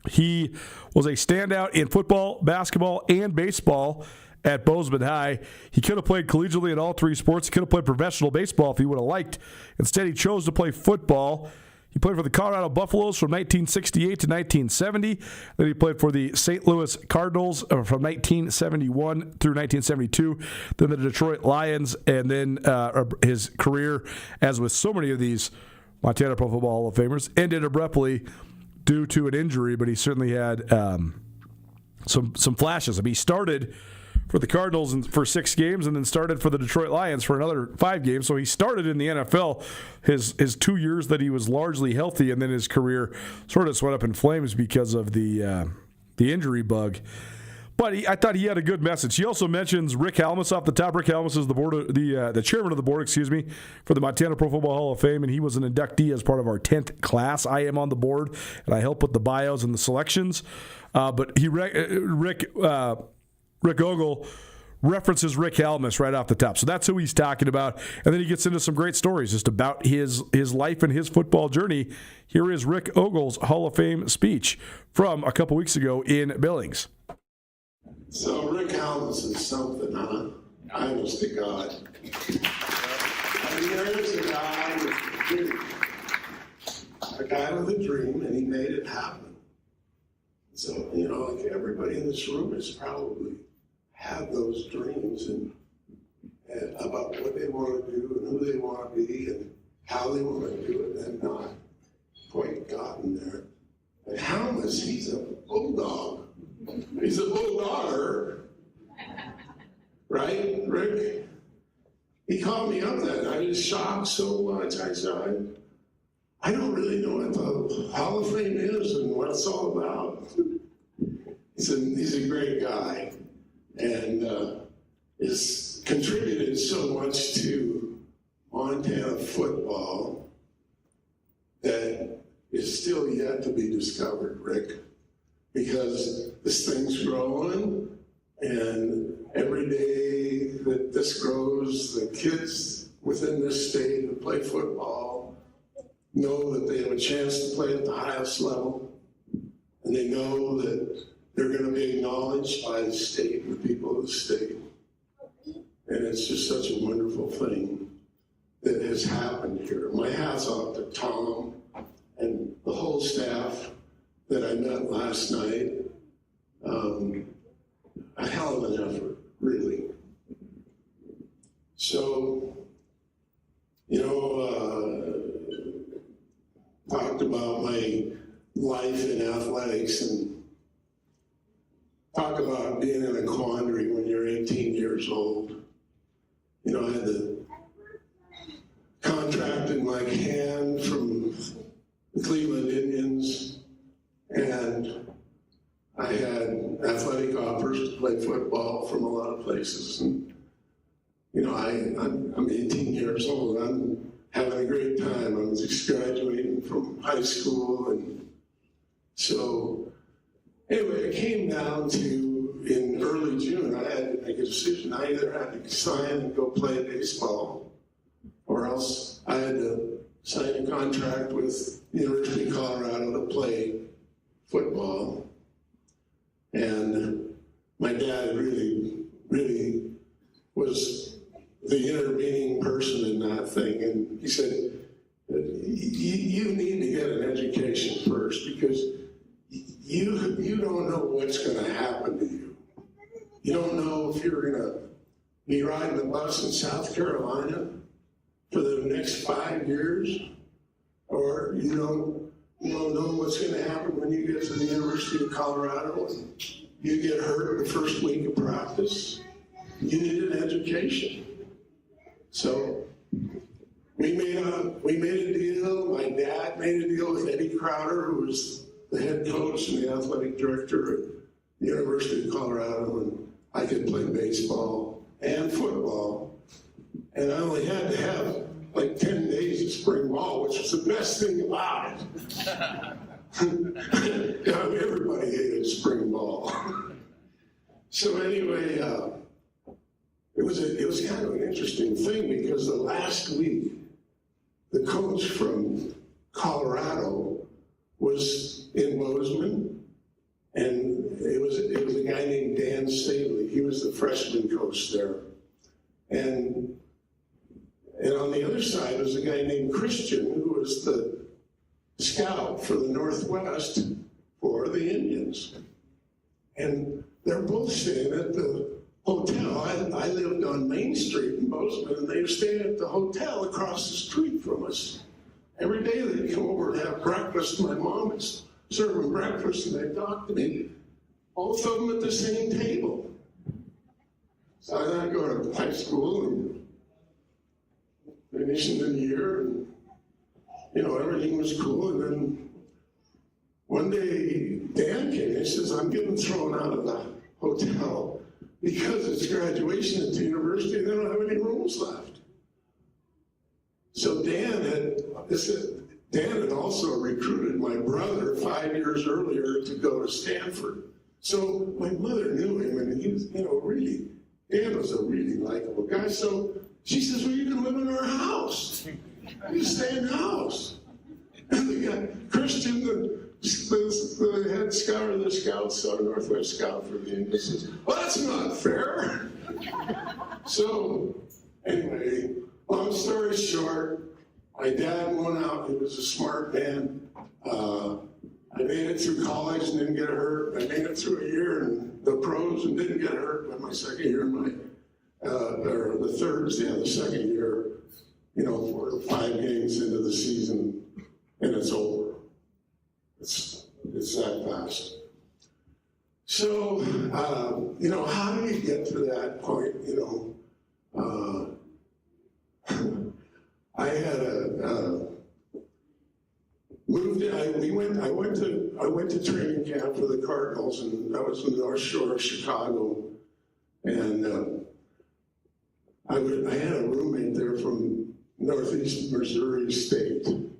He was a standout in football, basketball, and baseball at Bozeman High. He could have played collegiately in all 3 sports. He could have played professional baseball if he would have liked. Instead, he chose to play football. He played for the Colorado Buffaloes from 1968 to 1970. Then he played for the St. Louis Cardinals from 1971 through 1972. Then the Detroit Lions, and then his career, as with so many of these Montana Pro Football Hall of Famers, ended abruptly due to an injury, but he certainly had some flashes. I mean, he started for the Cardinals for 6 games and then started for the Detroit Lions for another 5 games. So he started in the NFL his 2 years that he was largely healthy, and then his career sort of went up in flames because of the injury bug. But I thought he had a good message. He also mentions Rick Helmus off the top. Rick Helmus is the chairman of the board, for the Montana Pro Football Hall of Fame, and he was an inductee as part of our 10th class. I am on the board, and I help with the bios and the selections. But Rick Ogle references Rick Helmus right off the top. So that's who he's talking about. And then he gets into some great stories just about his life and his football journey. Here is Rick Ogle's Hall of Fame speech from a couple weeks ago in Billings. So Rick Helmus is something, huh? honest to God. I mean, there's a guy with a dream. A guy with a dream, and he made it happen. So, you know, like everybody in this room has probably had those dreams and about what they want to do and who they want to be and how they want to do it, and not quite gotten there. And Helmus, he's a bulldog. He's a bulldogger. Right, Rick? He called me up that night. I was shocked so much. I said, I don't really know what the Hall of Fame is and what it's all about. He's a great guy and has contributed so much to Montana football that is still yet to be discovered, Rick, because this thing's growing, and every day that this grows, the kids within this state who play football know that they have a chance to play at the highest level, and they know that they're going to be acknowledged by the state and the people of the state. And it's just such a wonderful thing that has happened here. My hat's off to Tom and the whole staff that I met last night. A hell of an effort, really. So, you know, talked about my life in athletics and talk about being in a quandary when you're 18 years old. You know, I had the contract in my hand from the Cleveland Indians, and I had athletic offers to play football from a lot of places. And, you know, I'm 18 years old. I'm having a great time. I'm just graduating from high school. And so, anyway, it came down to, in early June, I had to make a decision. I either had to sign and go play baseball, or else I had to sign a contract with the University of Colorado to play football. And my dad really was the intervening person in that thing. And he said, you need to get an education first, because you don't know what's going to happen to you. You don't know if you're going to be riding the bus in South Carolina for the next 5 years, or you don't know what's going to happen when you get to the University of Colorado and you get hurt the first week of practice. You need an education. So we made a deal. My dad made a deal with Eddie Crowder, who was the head coach and the athletic director at the University of Colorado, and I could play baseball and football. And I only had to have like 10 days of spring ball, which was the best thing about it. Everybody hated spring ball. So anyway, it was kind of an interesting thing, because the last week, the coach from Colorado was in Bozeman, and it was a guy named Dan Staley. He was the freshman coach there. And on the other side was a guy named Christian, who was the scout for the Northwest for the Indians. And they're both staying at the hotel. I lived on Main Street in Bozeman, and they were staying at the hotel across the street from us. Every day they'd come over and have breakfast. My mom was serving breakfast, and they'd talk to me, both of them at the same table. So I then go to high school and finishing the year, and everything was cool. And then one day Dan came and says, I'm getting thrown out of the hotel because it's graduation at the university and they don't have any rooms left. So Dan had also recruited my brother 5 years earlier to go to Stanford. So my mother knew him, and he was, Dan was a really likable guy. So she says, well, you can live in our house. You stay in the house. And the guy, Christian, the the head scout or the scouts, Northwest Scout for the Indians says, well, that's not fair. So, anyway, long story short, my dad went out. He was a smart man. I made it through college and didn't get hurt. I made it through a year in the pros and didn't get hurt. But my second year, or the second year, 4 to 5 games into the season, and it's over. It's that fast. So, how do you get to that point? I had I went to training camp for the Cardinals, and I was in the North Shore of Chicago, and I had a roommate there from Northeast Missouri State, and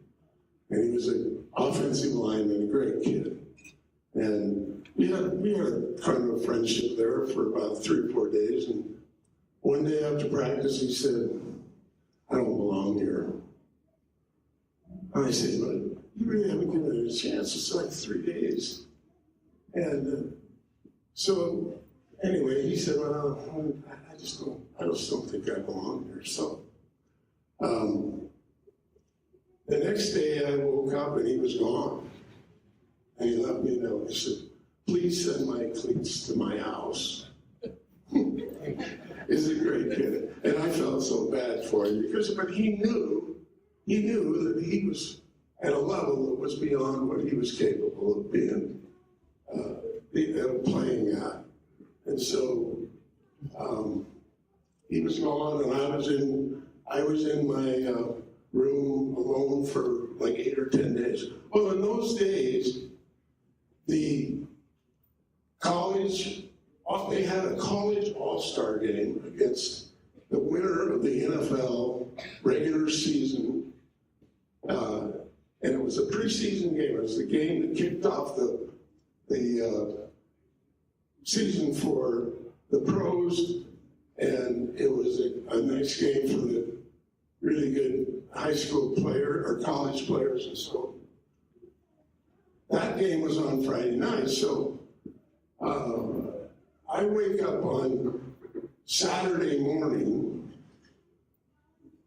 he was an offensive lineman, a great kid, and we had kind of a friendship there for about 3 or 4 days, and one day after practice, he said, I don't belong here. And I said, but you really haven't given it a chance. It's like 3 days. And so anyway, he said, well, I just don't think I belong here. So the next day I woke up and he was gone. And he left me a note. He said, please send my cleats to my house. He's a great kid. And I felt so bad for him but he knew that he was at a level that was beyond what he was capable of playing at. And so he was gone, and I was in my room alone for like 8 or 10 days. Well, in those days, the college, they had a college all-star game against the winner of the NFL regular season, and it was a preseason game. It was the game that kicked off the season for the pros, and it was a nice game for the really good high school player or college players, and so that game was on Friday night. So I wake up on Saturday morning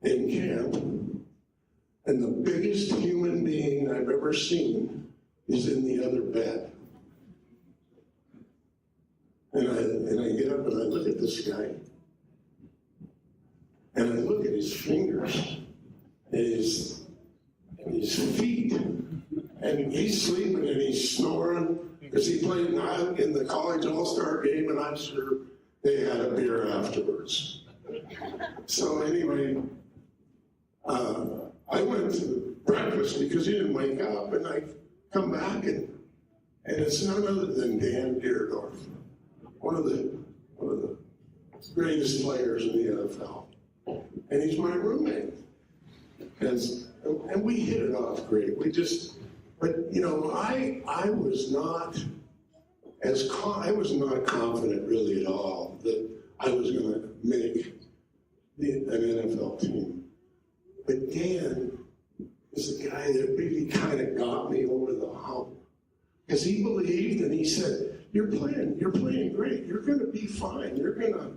in camp, and the biggest human being I've ever seen is in the other bed. And I get up and I look at this guy, and I look at his fingers and his feet, and he's sleeping and he's snoring because he played in the college all-star game, and I'm sure they had a beer afterwards. So anyway, I went to breakfast because he didn't wake up, and I come back and it's none other than Dan Deerdorf, one of the greatest players in the NFL, and he's my roommate, and we hit it off great. But I was not confident really at all that I was going to make an NFL team. But Dan is the guy that really kind of got me over the hump, because he believed and he said, "You're playing great. You're going to be fine. You're going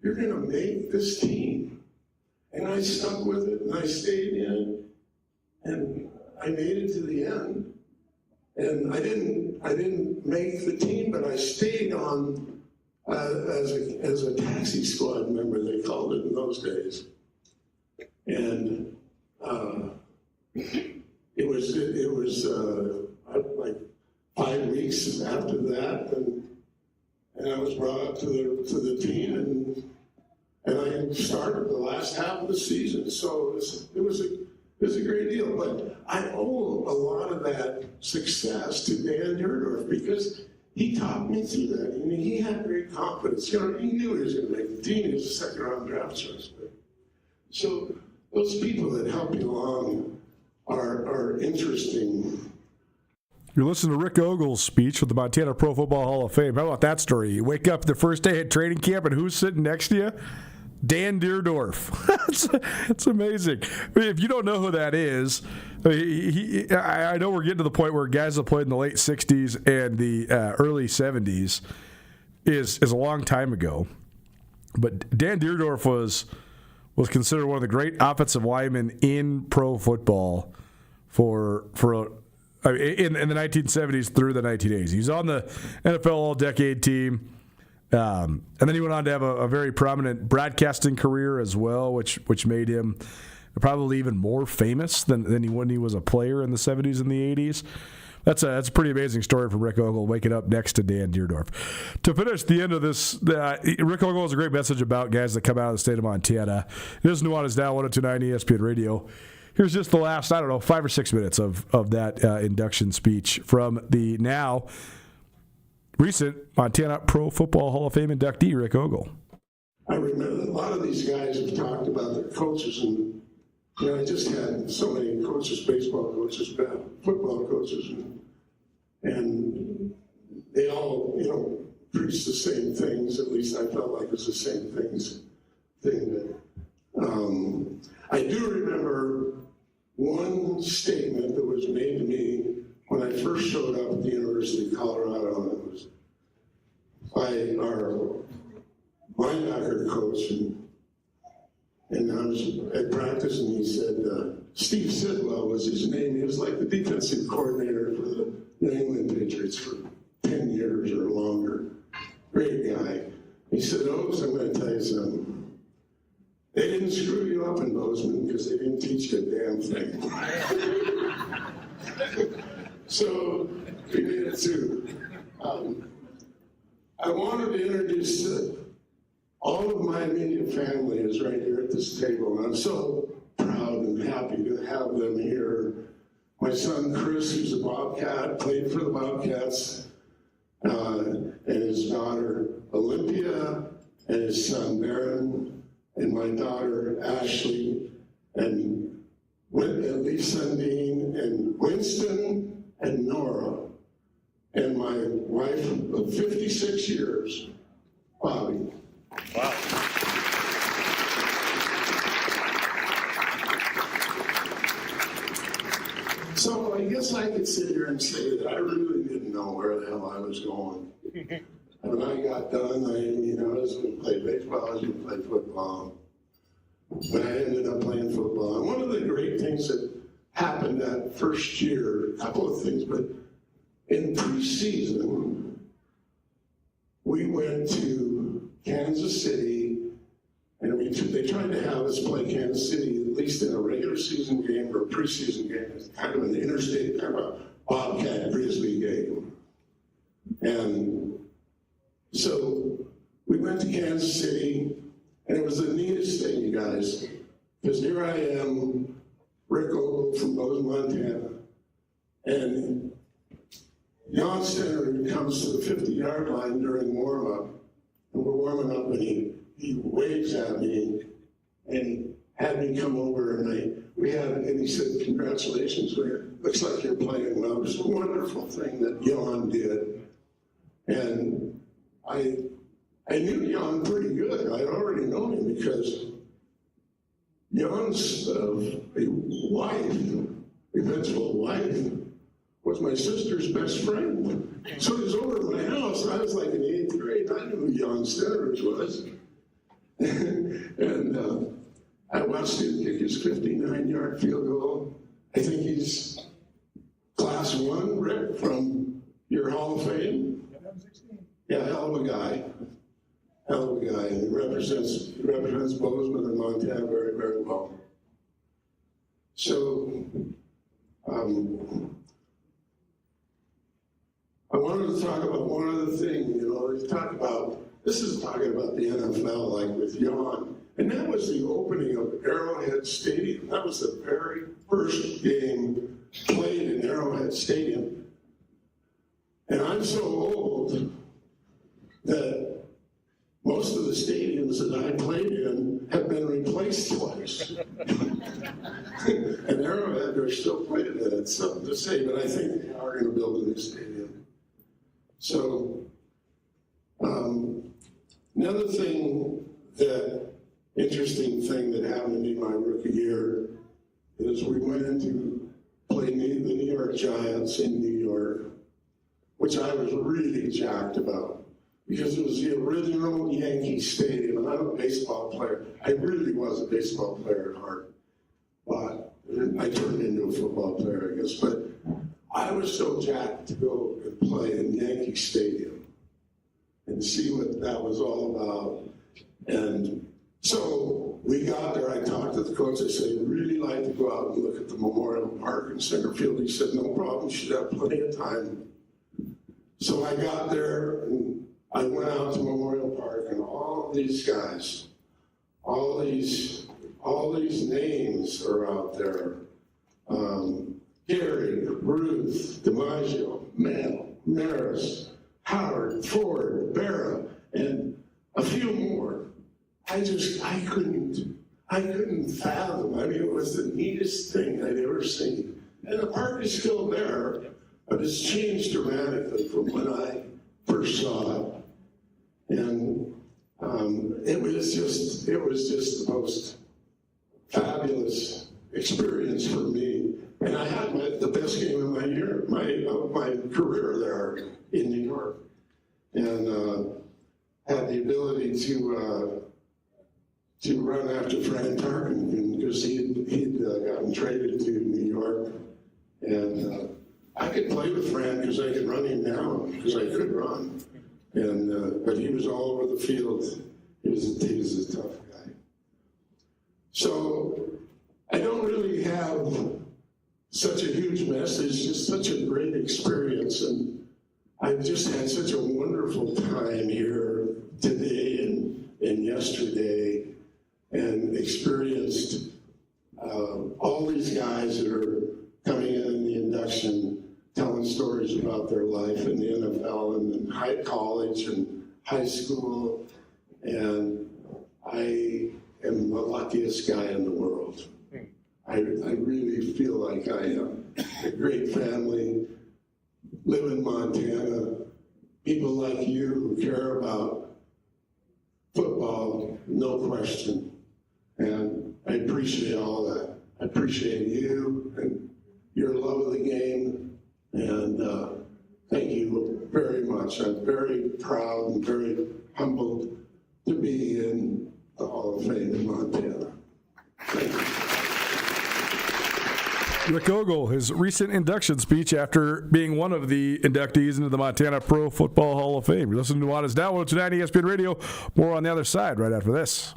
to make this team." And I stuck with it, and I stayed in, and I made it to the end. And I didn't make the team, but I stayed on as a taxi squad member, they called it in those days. And it was like 5 weeks after that, and I was brought up to the team, and I started the last half of the season. So it was a great deal. But I owe a lot of that success to Dan Deerdorf, because he taught me through that. I mean, he had great confidence. He knew he was going to make the team. He was a second-round draft choice. So those people that help you along are interesting. You're listening to Rick Ogle's speech with the Montana Pro Football Hall of Fame. How about that story? You wake up the first day at training camp, and who's sitting next to you? Dan Deerdorf. It's amazing. I mean, if you don't know who that is, I know we're getting to the point where guys that played in the late 60s and the early 70s is a long time ago. But Dan Deerdorf was considered one of the great offensive linemen in pro football in the 1970s through the 1980s. He's on the NFL All-Decade team. And then he went on to have a very prominent broadcasting career as well, which made him probably even more famous than when he was a player in the 70s and the 80s. That's a pretty amazing story from Rick Ogle, waking up next to Dan Deerdorf. To finish the end of this, Rick Ogle has a great message about guys that come out of the state of Montana. It is Nuanez Now, 102.9 ESPN Radio. Here's just the last, 5 or 6 minutes of that induction speech from the now recent Montana Pro Football Hall of Fame inductee, Rick Ogle. I remember a lot of these guys have talked about their coaches, and I just had so many coaches, baseball coaches, football coaches, and they all, preach the same things. At least I felt like it was the same thing. I do remember one statement that was made to me when I first showed up at the University of Colorado, and it was by our linebacker coach, and I was at practice, and he said, Steve Sidwell was his name. He was like the defensive coordinator for the New England Patriots for 10 years or longer. Great guy. He said, Oaks, I'm going to tell you something. They didn't screw you up in Bozeman because they didn't teach you a damn thing. So we made it through. I wanted to introduce all of my immediate family is right here at this table, and I'm so proud and happy to have them here. My son Chris, who's a Bobcat, played for the Bobcats, and his daughter Olympia, and his son Barron, and my daughter Ashley, and Lisa and Dean, and Winston, and Nora, and my wife of 56 years, Bobby. Wow. So I guess I could sit here and say that I really didn't know where the hell I was going. When I got done, I was going to play baseball, I was going to play football. But I ended up playing football. And one of the great things that happened that first year, a couple of things, but in preseason, we went to Kansas City, and they tried to have us play Kansas City at least in a regular season game or a preseason game. It's kind of an interstate, kind of a Bobcat Grizzly game. And so we went to Kansas City, and it was the neatest thing, you guys, because here I am, Rick Ogle from Bozeman, Montana, and Jan Stenner comes to the 50-yard line during warm-up, and we're warming up, and he waves at me, and he had me come over, and he said, congratulations, looks like you're playing well. It was a wonderful thing that Jan did, and I knew Jan pretty good. I'd already known him because Jan's eventual wife, was my sister's best friend. So he was over at my house, and I was like in the 8th grade. I knew who Jan Stenner was. And I watched him kick his 59-yard field goal. I think he's class 1, Rick, from your Hall of Fame. Yeah, hell of a guy. And he represents Bozeman and Montana very, very well. So, I wanted to talk about one other thing. This is talking about the NFL, like with Jan. And that was the opening of Arrowhead Stadium. That was the very first game played in Arrowhead Stadium. And I'm so old that most of the stadiums that I played in have been replaced twice. And Arrowhead, they're still playing in it. It's something to say, but I think they are going to build a new stadium. So, another thing that interesting thing that happened to me my rookie year is we went into play the New York Giants in New York, which I was really jacked about because it was the original Yankee Stadium. And I'm a baseball player. I really was a baseball player at heart, but I turned into a football player, I guess. But I was so jacked to go and play in Yankee Stadium and see what that was all about. And so we got there. I talked to the coach. I said, I'd really like to go out and look at the Memorial Park in center field. He said, no problem. You should have plenty of time. So I got there and I went out to Memorial Park, and all these guys, all these names are out there. Gary, Ruth, DiMaggio, Mel, Maris, Howard, Ford, Barra, and a few more. I couldn't fathom. I mean, it was the neatest thing I'd ever seen. And the park is still there, but it's changed dramatically from when I first saw it. And it was just the most fabulous experience for me. And I had the best game of my year, my career there in New York, and had the ability to run after Frank Tarkin because he'd gotten traded to New York, and I could play with Frank because I could run him down because I could run, and but he was all over the field. He was a tough guy. So I don't really have such a huge message, just such a great experience, and I've just had such a wonderful time here today and yesterday, and experienced all these guys that are coming in the induction, telling stories about their life in the NFL and in college and high school, and I am the luckiest guy in the world. I really feel like I am. A great family, live in Montana, people like you who care about football, no question. And I appreciate all that. I appreciate you and your love of the game. And thank you very much. I'm very proud and very humbled to be in the Hall of Fame in Montana. Thank you. Rick Ogle, his recent induction speech after being one of the inductees into the Montana Pro Football Hall of Fame. You're listening to Nuanez Now, 102.9 ESPN Radio. More on the other side right after this.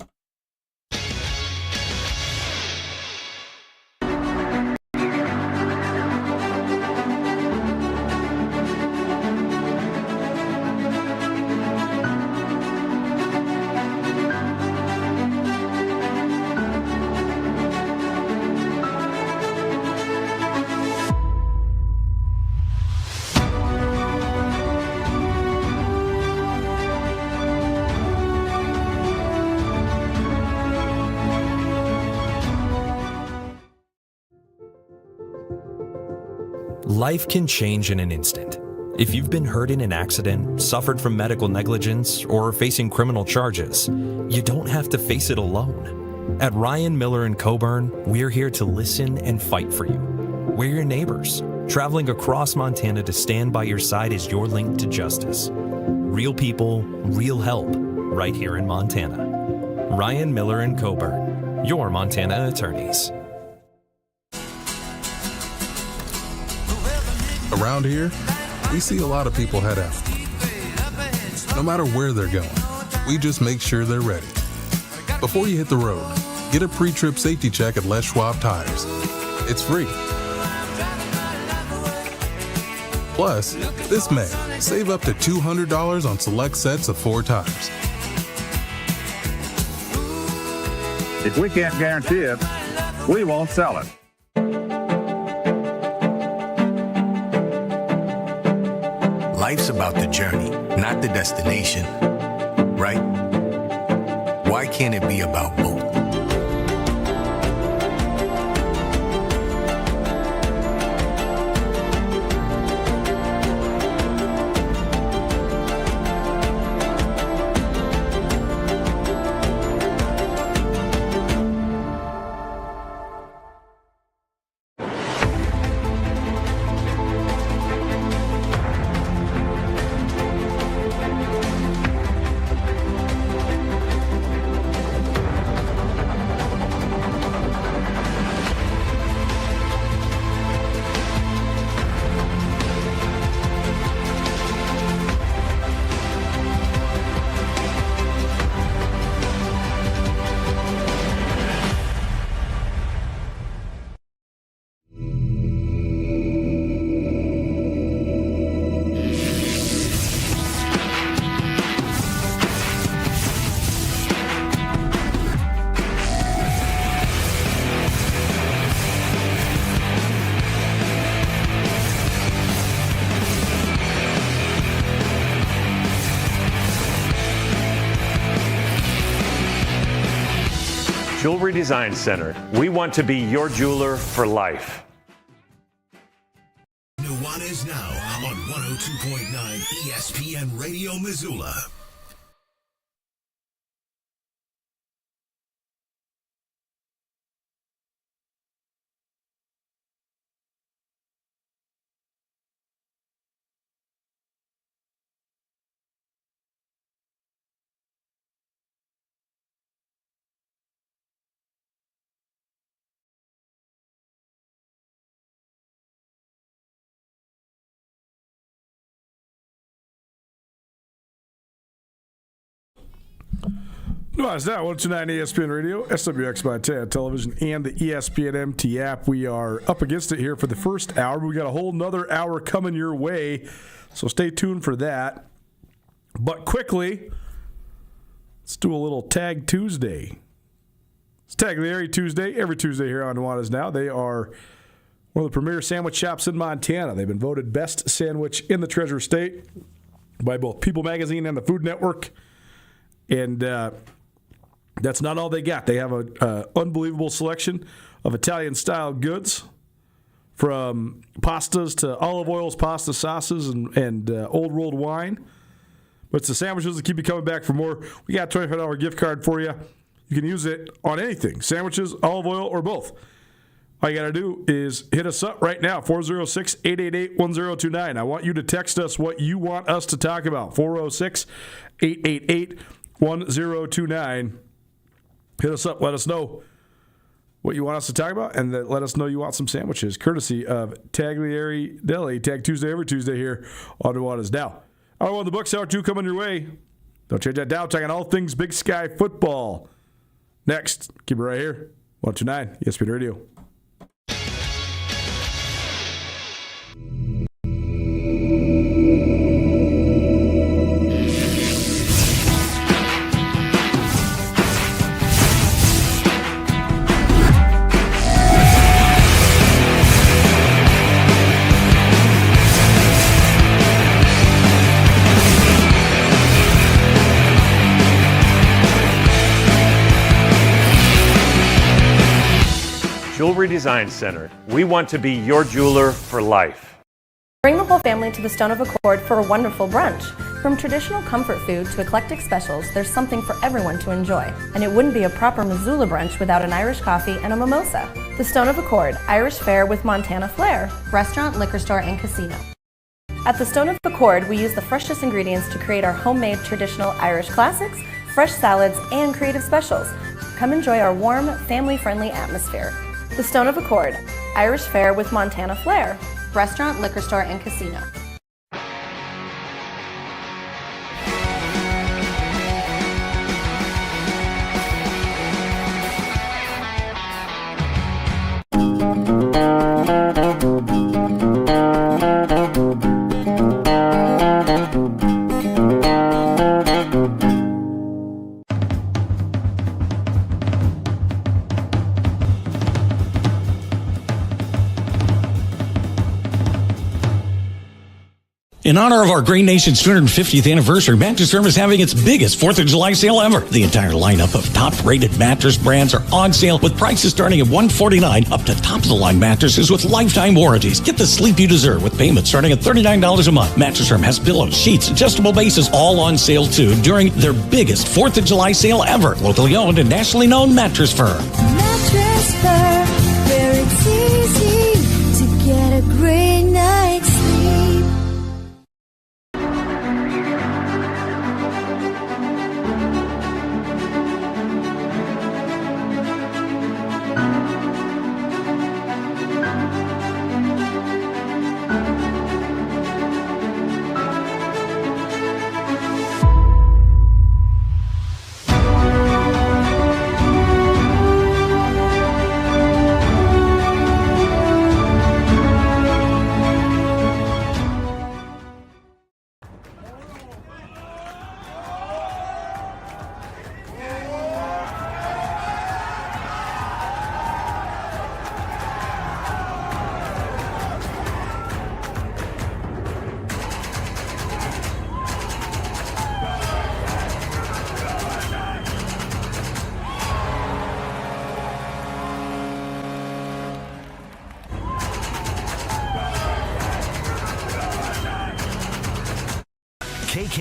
Life can change in an instant. If you've been hurt in an accident, suffered from medical negligence, or facing criminal charges, you don't have to face it alone. At Ryan Miller & Coburn, we're here to listen and fight for you. We're your neighbors, traveling across Montana to stand by your side as your link to justice. Real people, real help, right here in Montana. Ryan Miller & Coburn, your Montana attorneys. Around here, we see a lot of people head out. No matter where they're going, we just make sure they're ready. Before you hit the road, get a pre-trip safety check at Les Schwab Tires. It's free. Plus, this May, save up to $200 on select sets of 4 tires. If we can't guarantee it, we won't sell it. Life's about the journey, not the destination, right? Why can't it be about both? Jewelry Design Center. We want to be your jeweler for life. Nuanez Now on 102.9 ESPN Radio Missoula. Nuanez Now, 129 ESPN Radio, SWX by TAD Television, and the ESPN MT app. We are up against it here for the first hour. We got a whole nother hour coming your way, so stay tuned for that. But quickly, let's do a little Tag Tuesday. It's Taglieri Tuesday, every Tuesday here on Nuanez Now. They are one of the premier sandwich shops in Montana. They've been voted best sandwich in the Treasure State by both People Magazine and the Food Network. And that's not all they got. They have an unbelievable selection of Italian-style goods, from pastas to olive oils, pasta sauces, and old world wine. But it's the sandwiches that keep you coming back for more. We got a $25 gift card for you. You can use it on anything, sandwiches, olive oil, or both. All you got to do is hit us up right now, 406-888-1029. I want you to text us what you want us to talk about, 406-888-1029. Hit us up. Let us know what you want us to talk about, and let us know you want some sandwiches, courtesy of Taglieri Deli. Tag Tuesday every Tuesday here on Nuanez Now. Hour one of the books, hour two coming your way. Don't change that dial. Talking all things Big Sky football. Next, keep it right here. 129 ESPN Radio. Jewelry Design Center. We want to be your jeweler for life. Bring the whole family to the Stone of Accord for a wonderful brunch. From traditional comfort food to eclectic specials, there's something for everyone to enjoy. And it wouldn't be a proper Missoula brunch without an Irish coffee and a mimosa. The Stone of Accord, Irish fare with Montana flair, restaurant, liquor store, and casino. At the Stone of Accord, we use the freshest ingredients to create our homemade traditional Irish classics, fresh salads, and creative specials. Come enjoy our warm, family-friendly atmosphere. The Stone of Accord, Irish fare with Montana flair, restaurant, liquor store, and casino. In honor of our Green Nation's 250th anniversary, Mattress Firm is having its biggest 4th of July sale ever. The entire lineup of top-rated mattress brands are on sale with prices starting at $149 up to top-of-the-line mattresses with lifetime warranties. Get the sleep you deserve with payments starting at $39 a month. Mattress Firm has pillows, sheets, adjustable bases, all on sale too during their biggest 4th of July sale ever. Locally owned and nationally known Mattress Firm. Mattress Firm, where it's easy to get a great night's sleep.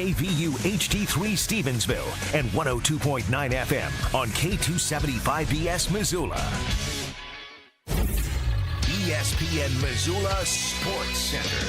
KVU HD3 Stevensville and 102.9 FM on K275BS Missoula. ESPN Missoula Sports Center.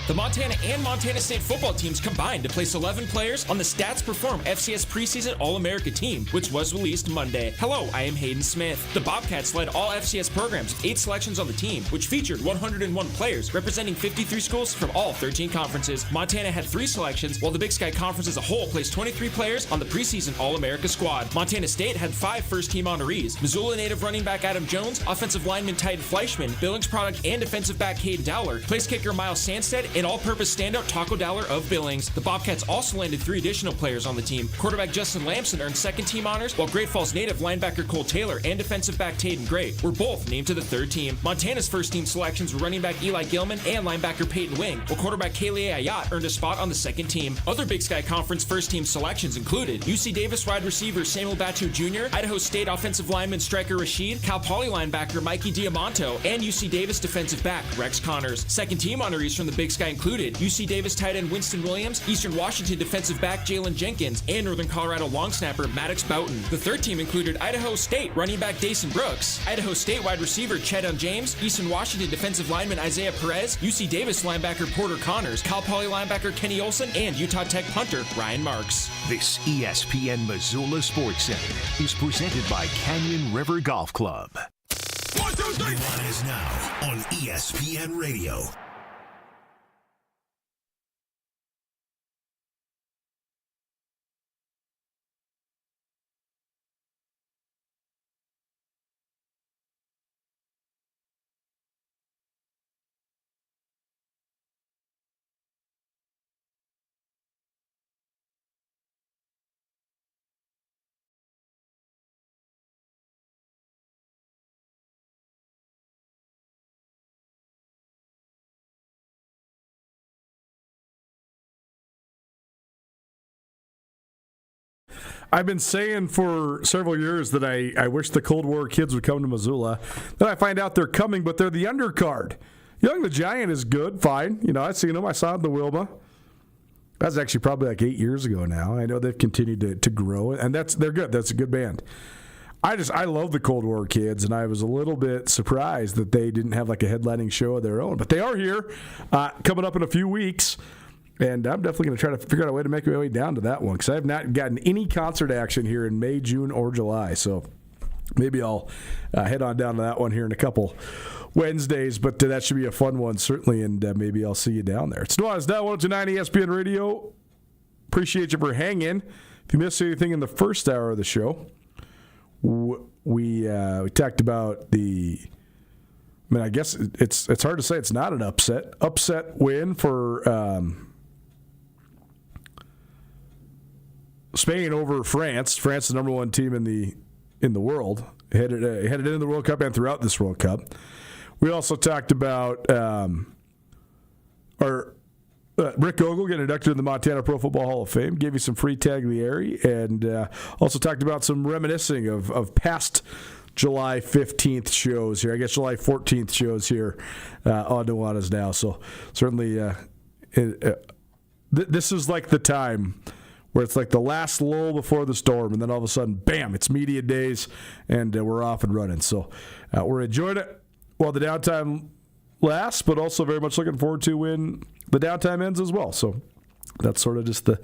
The Montana and Montana State football teams combined to place 11 players on the Stats Perform FCS preseason All-America team, which was released Monday. Hello, I am Hayden Smith. The Bobcats led all FCS programs with 8 selections on the team, which featured 101 players representing 53 schools from all 13 conferences. Montana had 3 selections, while the Big Sky Conference as a whole placed 23 players on the preseason All-America squad. Montana State had 5 first-team honorees. Missoula native running back Adam Jones, offensive lineman Titan Fleischman, Billings product and defensive back Cade Dowler, place kicker Miles Sandstead, and all-purpose standout Taco Dowler of Billings. The Bobcats also landed 3 additional players on the team. Quarterback Justin Lamson earned second-team honors, while Great Falls native linebacker Cole Taylor and defensive back Taden Gray were both named to the 3rd team. Montana's first-team selections were running back Eli Gilman and linebacker Peyton Wing, while quarterback Kaylee Ayat earned a spot on the 2nd team. Other Big Sky Conference first-team selections included UC Davis wide receiver Samuel Batu Jr., Idaho State offensive lineman striker Rashid, Cal Poly linebacker Mikey Diamanto, and UC Davis defensive back Rex Connors. Second-team honorees from the Big Sky included UC Davis tight end Winston Williams, Eastern Washington defensive back Jalen Jenkins, and Northern Colorado long snapper Maddox Boughton. The 3rd team included Idaho State running back Dason Brooks, Idaho State wide receiver Chedon James, Eastern Washington defensive lineman Isaiah Perez, UC Davis linebacker Porter Connors, Cal Poly linebacker Kenny Olson, and Utah Tech punter Ryan Marks. This ESPN Missoula Sports Center is presented by Canyon River Golf Club. 1, 2, 3. Nuanez Now on ESPN Radio. I've been saying for several years that I wish the Cold War kids would come to Missoula. Then I find out they're coming, but they're the undercard. Young the Giant is good, fine. You know, I've seen them. I saw them in the Wilma. That's actually probably like 8 years ago now. I know they've continued to grow, and they're good. That's a good band. I love the Cold War kids, and I was a little bit surprised that they didn't have like a headlining show of their own. But they are here, coming up in a few weeks. And I'm definitely going to try to figure out a way to make my way down to that one because I have not gotten any concert action here in May, June, or July. So maybe I'll head on down to that one here in a couple Wednesdays. But that should be a fun one, certainly, and maybe I'll see you down there. It's Nuanez Now, 102.9 ESPN Radio. Appreciate you for hanging. If you missed anything in the first hour of the show, we talked about the... I mean, I guess it's hard to say it's not an upset win for Spain over France. France is the number 1 team in the world, headed into the World Cup and throughout this World Cup. We also talked about Rick Ogle getting inducted in the Montana Pro Football Hall of Fame. Gave you some free Taglieri, and also talked about some reminiscing of past July 15th shows here. I guess July 14th shows here on Nuanez Now. So certainly this is like the time where it's like the last lull before the storm, and then all of a sudden, bam, it's media days, and we're off and running. So we're enjoying it while the downtime lasts, but also very much looking forward to when the downtime ends as well. So that's sort of just the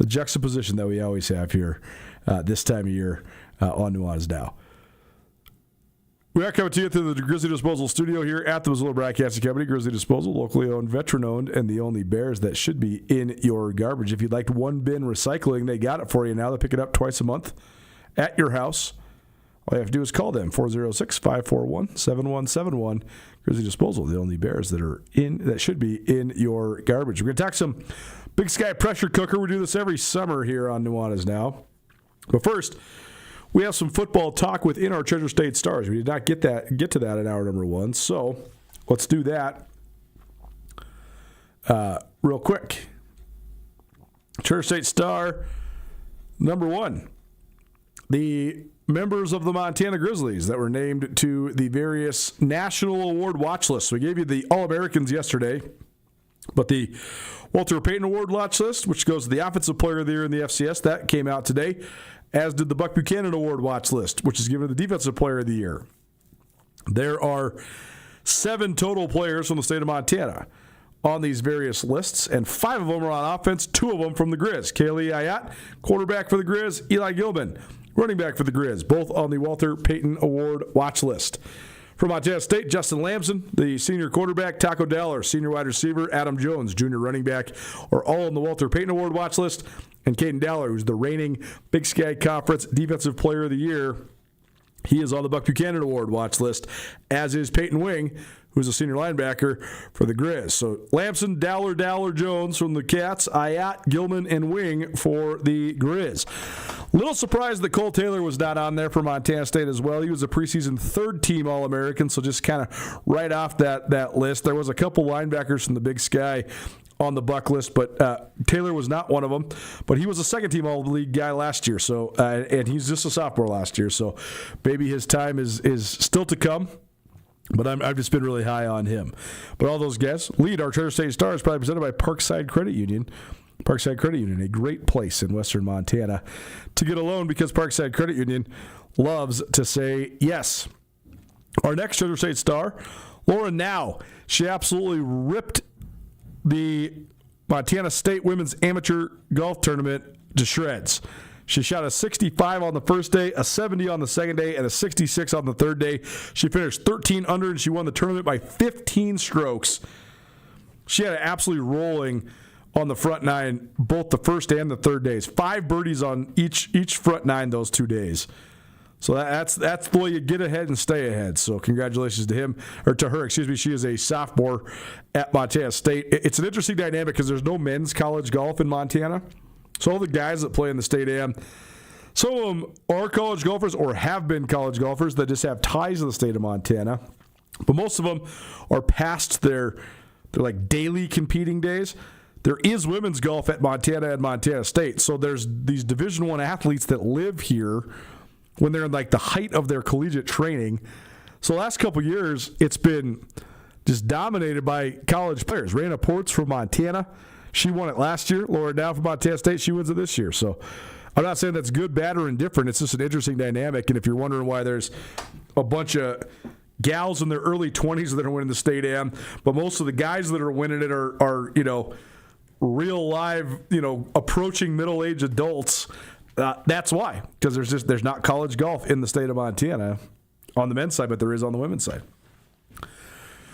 juxtaposition that we always have here this time of year on Nuanez Now. We are coming to you through the Grizzly Disposal studio here at the Missoula Broadcasting Company. Grizzly Disposal, locally owned, veteran-owned, and the only bears that should be in your garbage. If you'd like one-bin recycling, they got it for you now. They pick it up twice a month at your house. All you have to do is call them, 406-541-7171. Grizzly Disposal, the only bears that should be in your garbage. We're going to talk some Big Sky pressure cooker. We do this every summer here on Nuanez Now. But first, we have some football talk within our Treasure State Stars. We did not get to that in hour number 1, so let's do that real quick. Treasure State Star number 1. The members of the Montana Grizzlies that were named to the various national award watch lists. We gave you the All-Americans yesterday. But the Walter Payton Award watch list, which goes to the Offensive Player of the Year in the FCS, that came out today, as did the Buck Buchanan Award watch list, which is given to the Defensive Player of the Year. There are 7 total players from the state of Montana on these various lists, and 5 of them are on offense, 2 of them from the Grizz. Kaylee Ayat, quarterback for the Grizz, Eli Gilman, running back for the Grizz, both on the Walter Payton Award watch list. From Montana State, Justin Lamson, the senior quarterback, Taco Dowler, senior wide receiver, Adam Jones, junior running back, are all on the Walter Payton Award watch list. And Caden Dowler, who's the reigning Big Sky Conference Defensive Player of the Year, he is on the Buck Buchanan Award watch list, as is Peyton Wing, who's a senior linebacker for the Grizz. So Lamson, Dowler, Jones from the Cats, Ayat, Gilman, and Wing for the Grizz. Little surprised that Cole Taylor was not on there for Montana State as well. He was a preseason third-team All-American, so just kind of right off that list. There was a couple linebackers from the Big Sky on the Buck list, but Taylor was not one of them. But he was a second-team All-League guy last year, so and he's just a sophomore last year, so maybe his time is still to come. But I've just been really high on him. But all those guys, lead our Treasure State Star is probably presented by Parkside Credit Union. Parkside Credit Union, a great place in western Montana to get a loan because Parkside Credit Union loves to say yes. Our next Treasure State Star, Laura Now. She absolutely ripped the Montana State Women's Amateur Golf Tournament to shreds. She shot a 65 on the first day, a 70 on the second day, and a 66 on the third day. She finished 13 under, and she won the tournament by 15 strokes. She had it absolutely rolling on the front 9, both the first and the third days. 5 birdies on each front 9 those 2 days. So that's the way you get ahead and stay ahead. So congratulations to her. She is a sophomore at Montana State. It's an interesting dynamic because there's no men's college golf in Montana. So all the guys that play in the state AM, some of them are college golfers or have been college golfers that just have ties to the state of Montana. But most of them are past their like daily competing days. There is women's golf at Montana and Montana State. So there's these Division I athletes that live here when they're in like the height of their collegiate training. So the last couple years, it's been just dominated by college players. Raina Ports from Montana. She won it last year. Laura Dow from Montana State, she wins it this year. So I'm not saying that's good, bad, or indifferent. It's just an interesting dynamic. And if you're wondering why there's a bunch of gals in their early 20s that are winning the state AM, but most of the guys that are winning it are real live, approaching middle-aged adults. That's why, because there's not college golf in the state of Montana on the men's side, but there is on the women's side.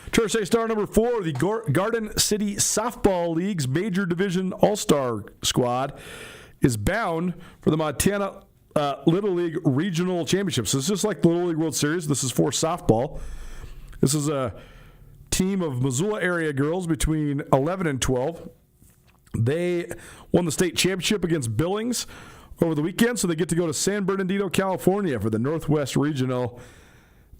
Treasure State Star number 4, the Garden City Softball League's Major Division All-Star Squad is bound for the Montana Little League Regional Championships. So it's just like the Little League World Series. This is for softball. This is a team of Missoula area girls between 11 and 12. They won the state championship against Billings over the weekend, so they get to go to San Bernardino, California for the Northwest Regional.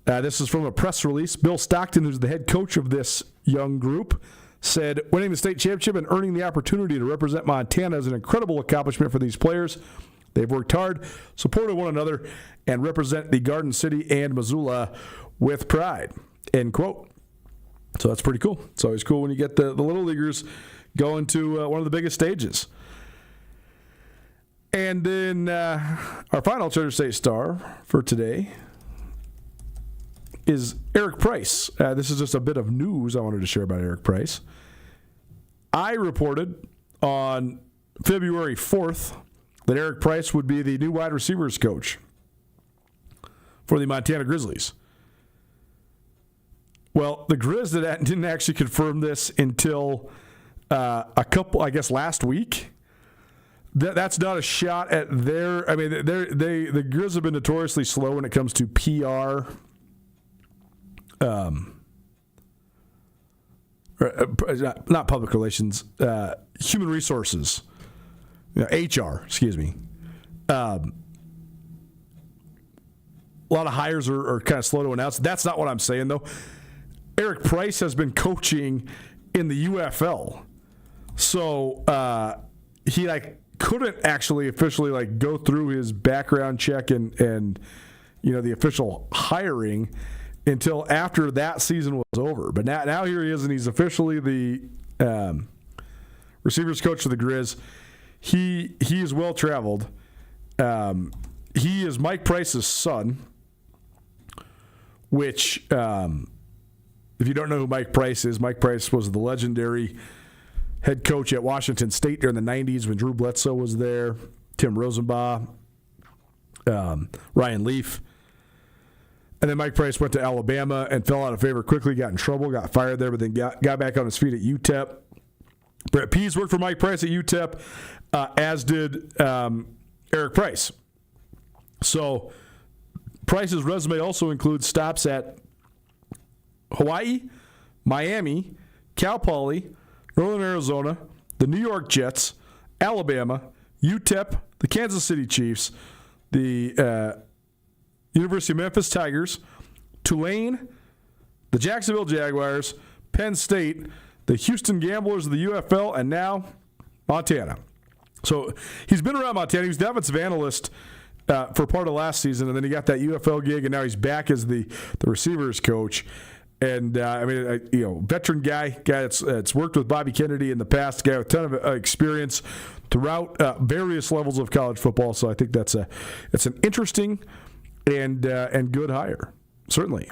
This is from a press release. Bill Stockton, who's the head coach of this young group, said, winning the state championship and earning the opportunity to represent Montana is an incredible accomplishment for these players. They've worked hard, supported one another, and represent the Garden City and Missoula with pride, end quote. So that's pretty cool. It's always cool when you get the Little Leaguers going to one of the biggest stages. And then our final Treasure State Star for today is Eric Price. This is just a bit of news I wanted to share about Eric Price. I reported on February 4th that Eric Price would be the new wide receivers coach for the Montana Grizzlies. Well, the Grizz didn't actually confirm this until last week. That's not a shot at their. I mean, the Grizz have been notoriously slow when it comes to PR. Not public relations, human resources, HR, excuse me. A lot of hires are kind of slow to announce. That's not what I'm saying, though. Eric Price has been coaching in the UFL. So he couldn't actually officially go through his background check and the official hiring until after that season was over. But now here he is, and he's officially the receivers coach for the Grizz. He is well traveled. He is Mike Price's son, which, if you don't know who Mike Price is, Mike Price was the legendary head coach at Washington State during the 90s when Drew Bledsoe was there, Tim Rosenbaugh, Ryan Leaf. And then Mike Price went to Alabama and fell out of favor quickly, got in trouble, got fired there, but then got back on his feet at UTEP. Brett Pease worked for Mike Price at UTEP, as did Eric Price. So Price's resume also includes stops at Hawaii, Miami, Cal Poly, Northern Arizona, the New York Jets, Alabama, UTEP, the Kansas City Chiefs, the University of Memphis Tigers, Tulane, the Jacksonville Jaguars, Penn State, the Houston Gamblers of the UFL, and now Montana. So he's been around Montana. He was the offensive analyst for part of last season, and then he got that UFL gig, and now he's back as the receivers coach. And veteran guy that's worked with Bobby Kennedy in the past, guy with a ton of experience throughout various levels of college football. So I think it's an interesting and good hire, certainly.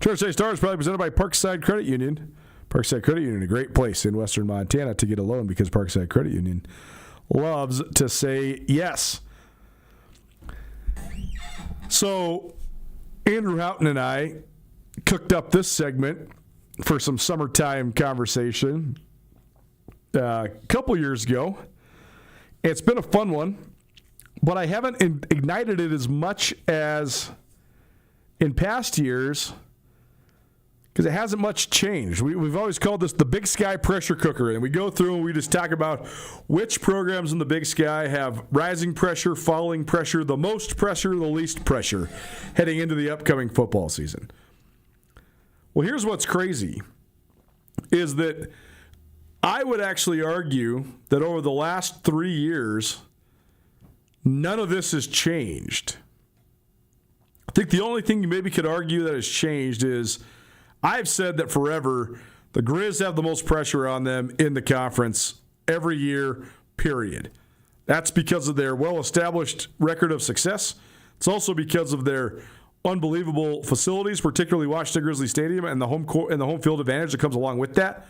Church Day Star is probably presented by Parkside Credit Union. Parkside Credit Union, a great place in western Montana to get a loan because Parkside Credit Union loves to say yes. So Andrew Houghton and I cooked up this segment for some summertime conversation a couple years ago. It's been a fun one, but I haven't ignited it as much as in past years because it hasn't much changed. We've always called this the Big Sky pressure cooker, and we go through and we just talk about which programs in the Big Sky have rising pressure, falling pressure, the most pressure, the least pressure heading into the upcoming football season. Well, here's what's crazy, is that I would actually argue that over the last 3 years, none of this has changed. I think the only thing you maybe could argue that has changed is I've said that forever the Grizz have the most pressure on them in the conference every year, period. That's because of their well-established record of success. It's also because of their unbelievable facilities, particularly Washington Grizzly Stadium and the home field advantage that comes along with that.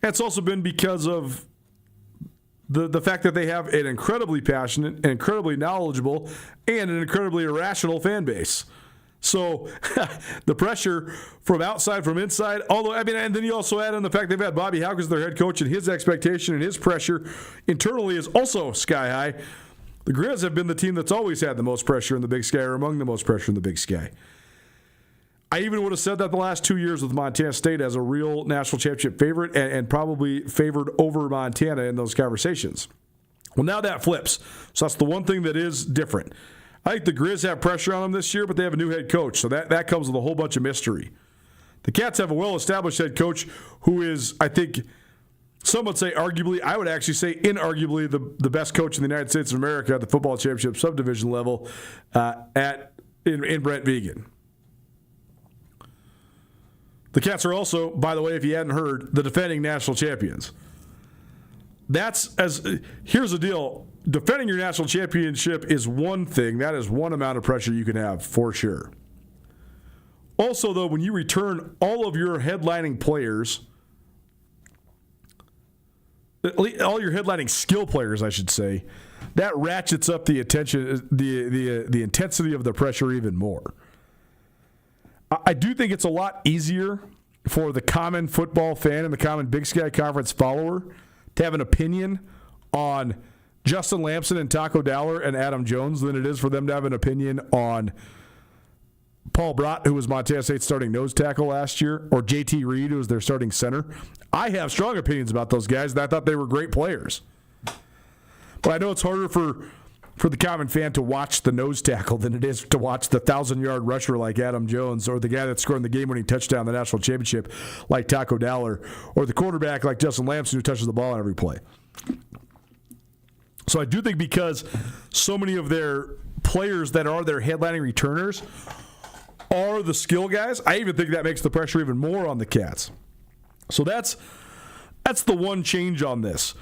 It's also been because of the fact that they have an incredibly passionate, and incredibly knowledgeable, and an incredibly irrational fan base. So the pressure from outside, from inside, and then you also add in the fact they've had Bobby Hauck as their head coach, and his expectation and his pressure internally is also sky high. The Grizz have been the team that's always had the most pressure in the Big Sky, or among the most pressure in the Big Sky. I even would have said that the last 2 years with Montana State as a real national championship favorite and probably favored over Montana in those conversations. Well, now that flips. So that's the one thing that is different. I think the Grizz have pressure on them this year, but they have a new head coach, so that comes with a whole bunch of mystery. The Cats have a well-established head coach who is, I think, some would say arguably, I would actually say inarguably the best coach in the United States of America at the football championship subdivision level in Brent Vigen. The Cats are also, by the way, if you hadn't heard, the defending national champions. Here's the deal. Defending your national championship is one thing. That is one amount of pressure you can have, for sure. Also, though, when you return all of your headlining players, all your headlining skill players, I should say, that ratchets up the attention, the intensity of the pressure even more. I do think it's a lot easier for the common football fan and the common Big Sky Conference follower to have an opinion on Justin Lamson and Taco Dowler and Adam Jones than it is for them to have an opinion on Paul Brott, who was Montana State's starting nose tackle last year, or JT Reed, who was their starting center. I have strong opinions about those guys, and I thought they were great players. But I know it's harder for the common fan to watch the nose tackle than it is to watch the 1,000-yard rusher like Adam Jones, or the guy that's scoring the game-winning touchdown in the national championship like Taco Dowler, or the quarterback like Justin Lamson who touches the ball on every play. So I do think because so many of their players that are their headlining returners are the skill guys, I even think that makes the pressure even more on the Cats. So that's the one change on this.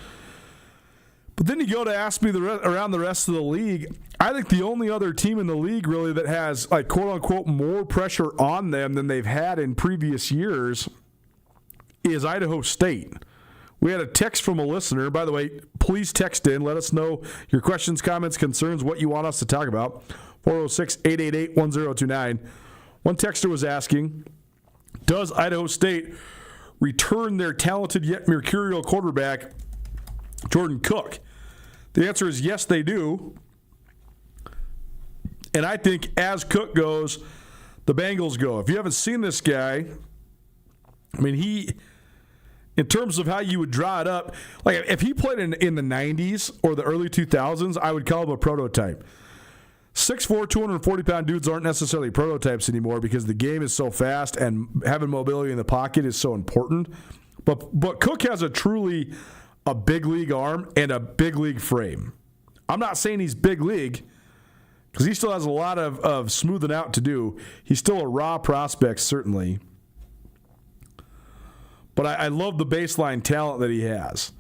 But then you go to ask me around the rest of the league. I think the only other team in the league really that has, like, quote unquote, more pressure on them than they've had in previous years is Idaho State. We had a text from a listener. By the way, please text in. Let us know your questions, comments, concerns, what you want us to talk about. 406-888-1029. One texter was asking, does Idaho State return their talented yet mercurial quarterback, Jordan Cook? The answer is yes, they do. And I think as Cook goes, the Bengals go. If you haven't seen this guy, I mean, in terms of how you would draw it up, like if he played in the 90s or the early 2000s, I would call him a prototype. 6'4", 240-pound dudes aren't necessarily prototypes anymore because the game is so fast and having mobility in the pocket is so important. But Cook has a big league arm and a big league frame. I'm not saying he's big league because he still has a lot of smoothing out to do. He's still a raw prospect, certainly. But I love the baseline talent that he has.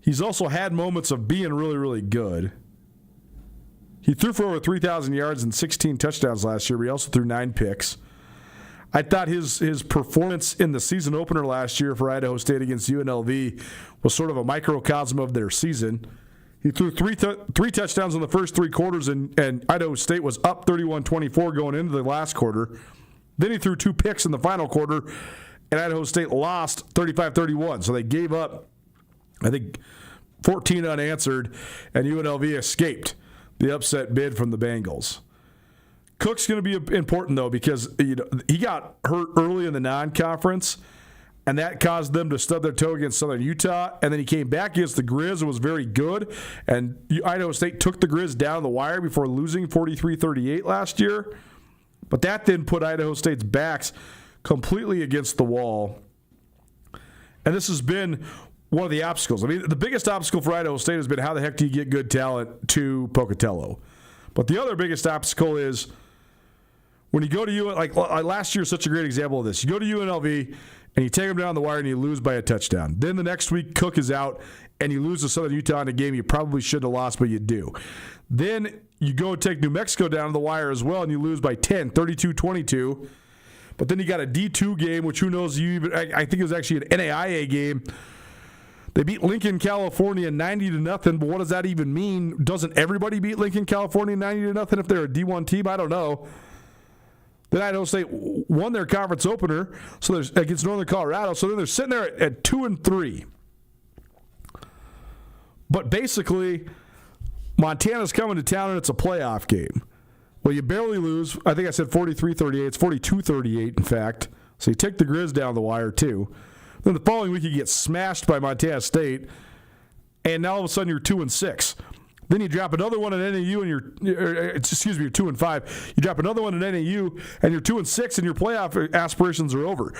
He's also had moments of being really, really good. He threw for over 3,000 yards and 16 touchdowns last year, but he also threw 9 picks. I thought his performance in the season opener last year for Idaho State against UNLV was sort of a microcosm of their season. He threw three touchdowns in the first 3 quarters, and Idaho State was up 31-24 going into the last quarter. Then he threw 2 picks in the final quarter, and Idaho State lost 35-31. So they gave up, I think, 14 unanswered, and UNLV escaped the upset bid from the Bengals. Cook's going to be important, though, because he got hurt early in the non-conference, and that caused them to stub their toe against Southern Utah. And then he came back against the Grizz and was very good. And Idaho State took the Grizz down the wire before losing 43-38 last year. But that then put Idaho State's backs completely against the wall. And this has been one of the obstacles. I mean, the biggest obstacle for Idaho State has been how the heck do you get good talent to Pocatello? But the other biggest obstacle is when you go to like last year is such a great example of this. You go to UNLV and you take them down the wire and you lose by a touchdown. Then the next week Cook is out and you lose to Southern Utah in a game you probably shouldn't have lost, but you do. Then you go take New Mexico down the wire as well and you lose by 10, 32-22. But then you got a D2 game, which who knows, I think it was actually an NAIA game. They beat Lincoln, California 90-0, but what does that even mean? Doesn't everybody beat Lincoln, California 90-0 if they're a D1 team? I don't know. Then Idaho State won their conference opener against Northern Colorado, so then they're sitting there at 2-3. But basically, Montana's coming to town and it's a playoff game. Well, you barely lose. I think I said 43-38. It's 42-38, in fact. So you take the Grizz down the wire, too. Then the following week, you get smashed by Montana State, and now all of a sudden you're 2-6. Then you drop another one at NAU, and you're 2-5. You drop another one at NAU, and you're 2-6, and your playoff aspirations are over.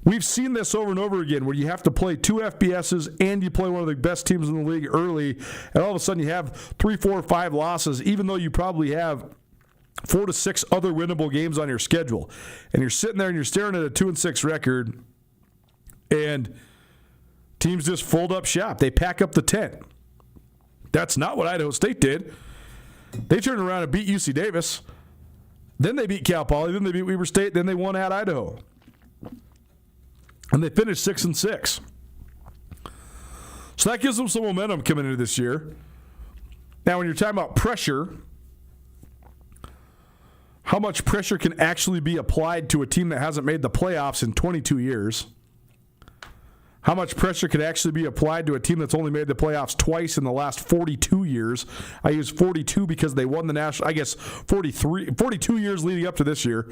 We've seen this over and over again, where you have to play 2 FBSs and you play one of the best teams in the league early, and all of a sudden you have 3, 4, 5 losses, even though you probably have 4 to 6 other winnable games on your schedule. And you're sitting there and you're staring at a 2-6 record, and teams just fold up shop. They pack up the tent. That's not what Idaho State did. They turned around and beat UC Davis. Then they beat Cal Poly. Then they beat Weber State. Then they won at Idaho. And they finished 6-6. So that gives them some momentum coming into this year. Now, when you're talking about pressure, how much pressure can actually be applied to a team that hasn't made the playoffs in 22 years? How much pressure could actually be applied to a team that's only made the playoffs twice in the last 42 years? I use 42 because they won the national, 42 years leading up to this year.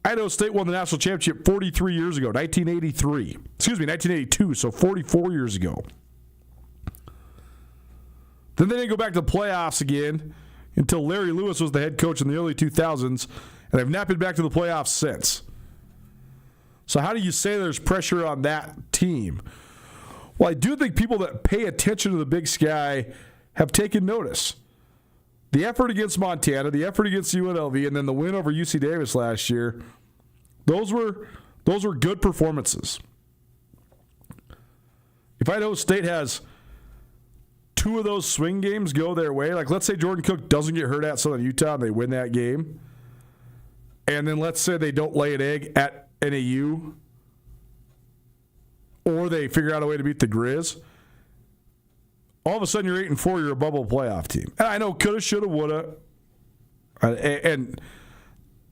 Idaho State won the national championship 43 years ago, 1982, so 44 years ago. Then they didn't go back to the playoffs again until Larry Lewis was the head coach in the early 2000s, and they've not been back to the playoffs since. So how do you say there's pressure on that team? Well, I do think people that pay attention to the Big Sky have taken notice. The effort against Montana, the effort against UNLV, and then the win over UC Davis last year, those were Those were good performances. If Idaho State has 2 of those swing games go their way, like let's say Jordan Cook doesn't get hurt at Southern Utah and they win that game, and then let's say they don't lay an egg at NAU, or they figure out a way to beat the Grizz, all of a sudden you're 8-4, you're a bubble playoff team. And I know coulda, shoulda, woulda, and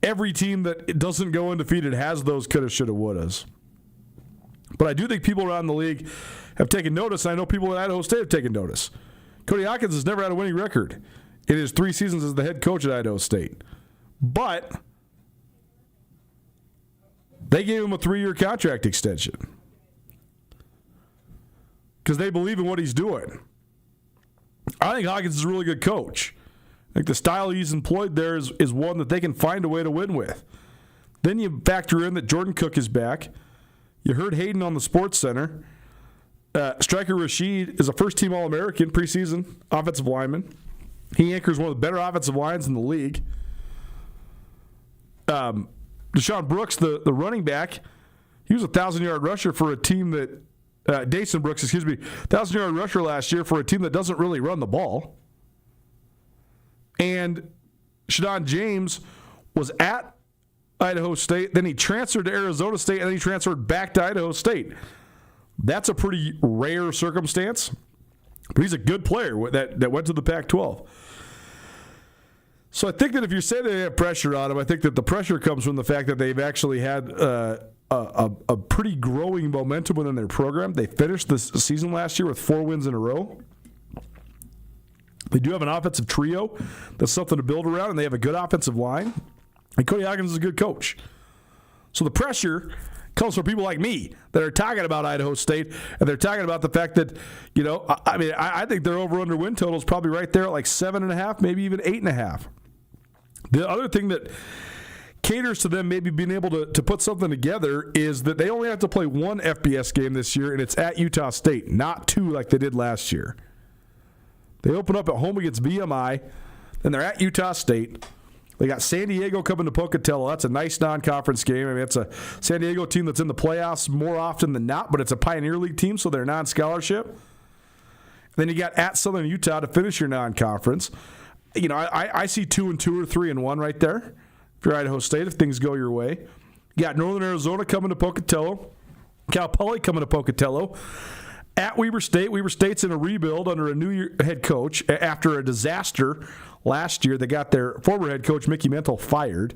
every team that doesn't go undefeated has those coulda, shoulda, wouldas. But I do think people around the league have taken notice, and I know people at Idaho State have taken notice. Cody Hawkins has never had a winning record in his 3 seasons as the head coach at Idaho State. But they gave him a 3-year contract extension because they believe in what he's doing. I think Hawkins is a really good coach. I think the style he's employed there is one that they can find a way to win with. Then you factor in that Jordan Cook is back. You heard Hayden on the Sports Center. Striker Rashid is a first-team All-American preseason offensive lineman. He anchors one of the better offensive lines in the league. Deshaun Brooks, the running back, he was a 1,000-yard rusher for a team that Dason Brooks, 1,000-yard rusher last year for a team that doesn't really run the ball. And Shadon James was at Idaho State, then he transferred to Arizona State, and then he transferred back to Idaho State. That's a pretty rare circumstance, but he's a good player that went to the Pac-12. So I think that if you say they have pressure on him, I think that the pressure comes from the fact that they've actually had a pretty growing momentum within their program. They finished this season last year with 4 wins in a row. They do have an offensive trio that's something to build around, and they have a good offensive line. And Cody Hawkins is a good coach. So the pressure comes from people like me that are talking about Idaho State, and they're talking about the fact that, I think their over-under win total is probably right there at like 7.5, maybe even 8.5. The other thing that caters to them maybe being able to put something together is that they only have to play 1 FBS game this year, and it's at Utah State, not 2 like they did last year. They open up at home against VMI, then they're at Utah State. They got San Diego coming to Pocatello. That's a nice non-conference game. It's a San Diego team that's in the playoffs more often than not, but it's a Pioneer League team, so they're non-scholarship. Then you got at Southern Utah to finish your non-conference. I see 2-2 or 3-1 right there if you're Idaho State, if things go your way. You got Northern Arizona coming to Pocatello. Cal Poly coming to Pocatello. At Weber State. Weber State's in a rebuild under a new head coach after a disaster last year. They got their former head coach, Mickey Mental, fired.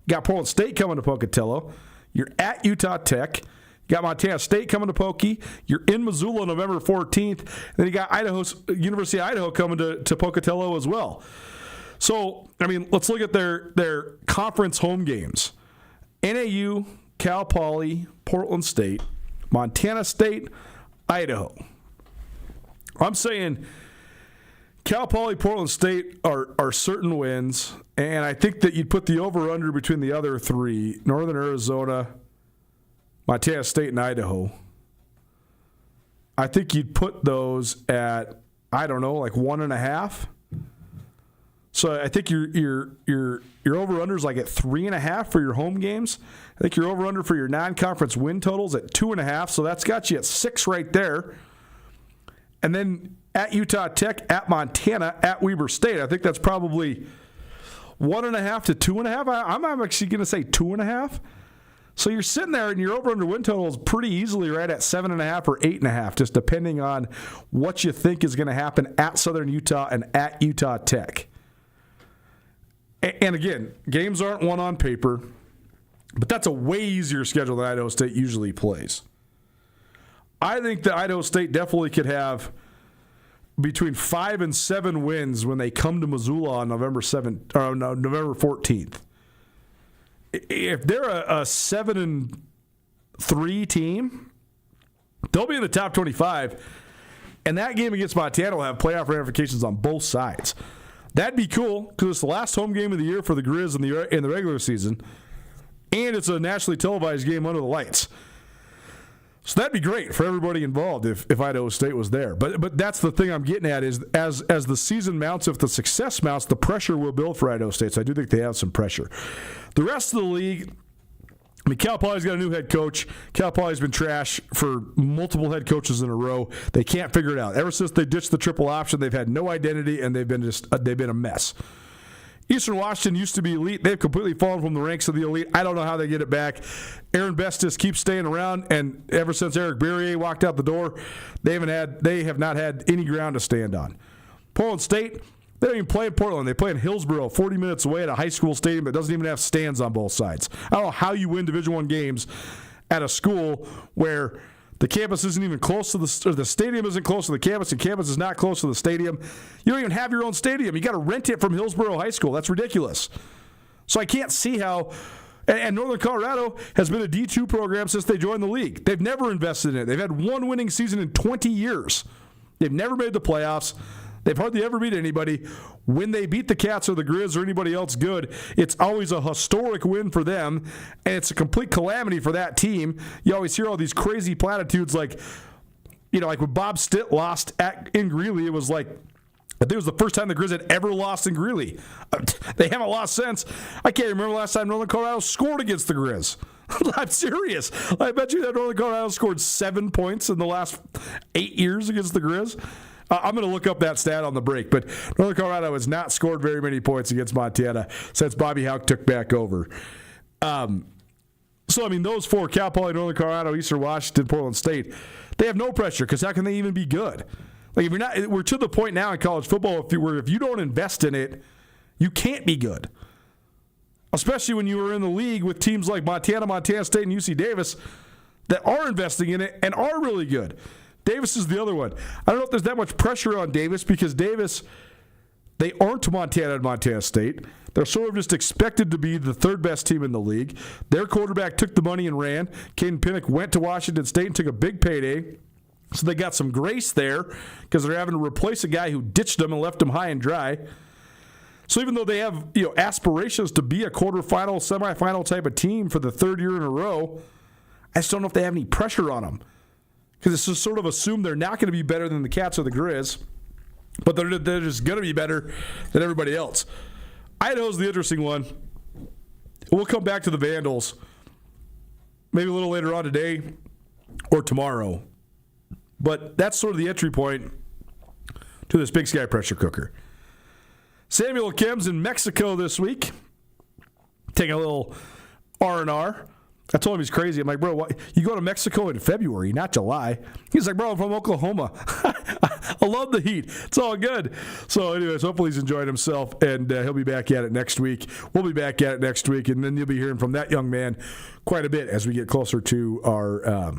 Got Portland State coming to Pocatello. You're at Utah Tech. You got Montana State coming to Pokey. You're in Missoula November 14th. And then you got University of Idaho coming to Pocatello as well. So, let's look at their conference home games. NAU, Cal Poly, Portland State, Montana State, Idaho. I'm saying Cal Poly, Portland State are certain wins, and I think that you'd put the over-under between the other 3, Northern Arizona, Montana State, and Idaho. I think you'd put those at, like 1.5. So I think your over-under is like at 3.5 for your home games. I think your over-under for your non-conference win totals at 2.5. So that's got you at 6 right there. And then at Utah Tech, at Montana, at Weber State, I think that's probably 1.5 to 2.5. I'm actually going to say 2.5. So you're sitting there, and your over-under win total is pretty easily right at 7.5 or 8.5, just depending on what you think is going to happen at Southern Utah and at Utah Tech. And again, games aren't won on paper, but that's a way easier schedule than Idaho State usually plays. I think that Idaho State definitely could have between 5 and 7 wins when they come to Missoula on November 14th. If they're a 7-3 team, they'll be in the top 25, and that game against Montana will have playoff ramifications on both sides. That'd be cool because it's the last home game of the year for the Grizz in the regular season, and it's a nationally televised game under the lights. So that'd be great for everybody involved if Idaho State was there. But that's the thing I'm getting at is as the season mounts, if the success mounts, the pressure will build for Idaho State. So I do think they have some pressure. The rest of the league, I mean, Cal Poly's got a new head coach. Cal Poly's been trash for multiple head coaches in a row. They can't figure it out. Ever since they ditched the triple option, they've had no identity, and they've been a mess. Eastern Washington used to be elite. They've completely fallen from the ranks of the elite. I don't know how they get it back. Aaron Bestis keeps staying around, and ever since Eric Berrier walked out the door, they have not had any ground to stand on. Portland State, they don't even play in Portland. They play in Hillsboro, 40 minutes away at a high school stadium that doesn't even have stands on both sides. I don't know how you win Division I games at a school where the campus isn't even close to the stadium isn't close to the campus, and campus is not close to the stadium. You don't even have your own stadium. You got to rent it from Hillsboro High School. That's ridiculous. So I can't see how. And Northern Colorado has been a D2 program since they joined the league. They've never invested in it. They've had one winning season in 20 years. They've never made the playoffs. They've hardly ever beat anybody. When they beat the Cats or the Grizz or anybody else good, it's always a historic win for them, and it's a complete calamity for that team. You always hear all these crazy platitudes like when Bob Stitt lost in Greeley, it was like, I think it was the first time the Grizz had ever lost in Greeley. They haven't lost since. I can't remember the last time Northern Colorado scored against the Grizz. I'm serious. I bet you that Northern Colorado scored 7 points in the last 8 years against the Grizz. I'm going to look up that stat on the break, but Northern Colorado has not scored very many points against Montana since Bobby Houck took back over. So, I mean, those four, Cal Poly, Northern Colorado, Eastern Washington, Portland State, they have no pressure because how can they even be good? Like, if you're not, we're to the point now in college football where if you don't invest in it, you can't be good. Especially when you were in the league with teams like Montana, Montana State, and UC Davis that are investing in it and are really good. Davis is the other one. I don't know if there's that much pressure on Davis because Davis, they aren't Montana and Montana State. They're sort of just expected to be the third best team in the league. Their quarterback took the money and ran. Caden Pinnock went to Washington State and took a big payday. So they got some grace there because they're having to replace a guy who ditched them and left them high and dry. So even though they have aspirations to be a quarterfinal, semifinal type of team for the third year in a row, I just don't know if they have any pressure on them. Because it's just sort of assumed they're not going to be better than the Cats or the Grizz, but they're just going to be better than everybody else. Idaho's the interesting one. We'll come back to the Vandals maybe a little later on today or tomorrow. But that's sort of the entry point to this Big Sky pressure cooker. Samuel Kim's in Mexico this week, taking a little R&R. I told him he's crazy. I'm like, bro, what? You go to Mexico in February, not July. He's like, bro, I'm from Oklahoma. I love the heat. It's all good. So anyways, hopefully he's enjoyed himself, and he'll be back at it next week. We'll be back at it next week, and then you'll be hearing from that young man quite a bit as we get closer to our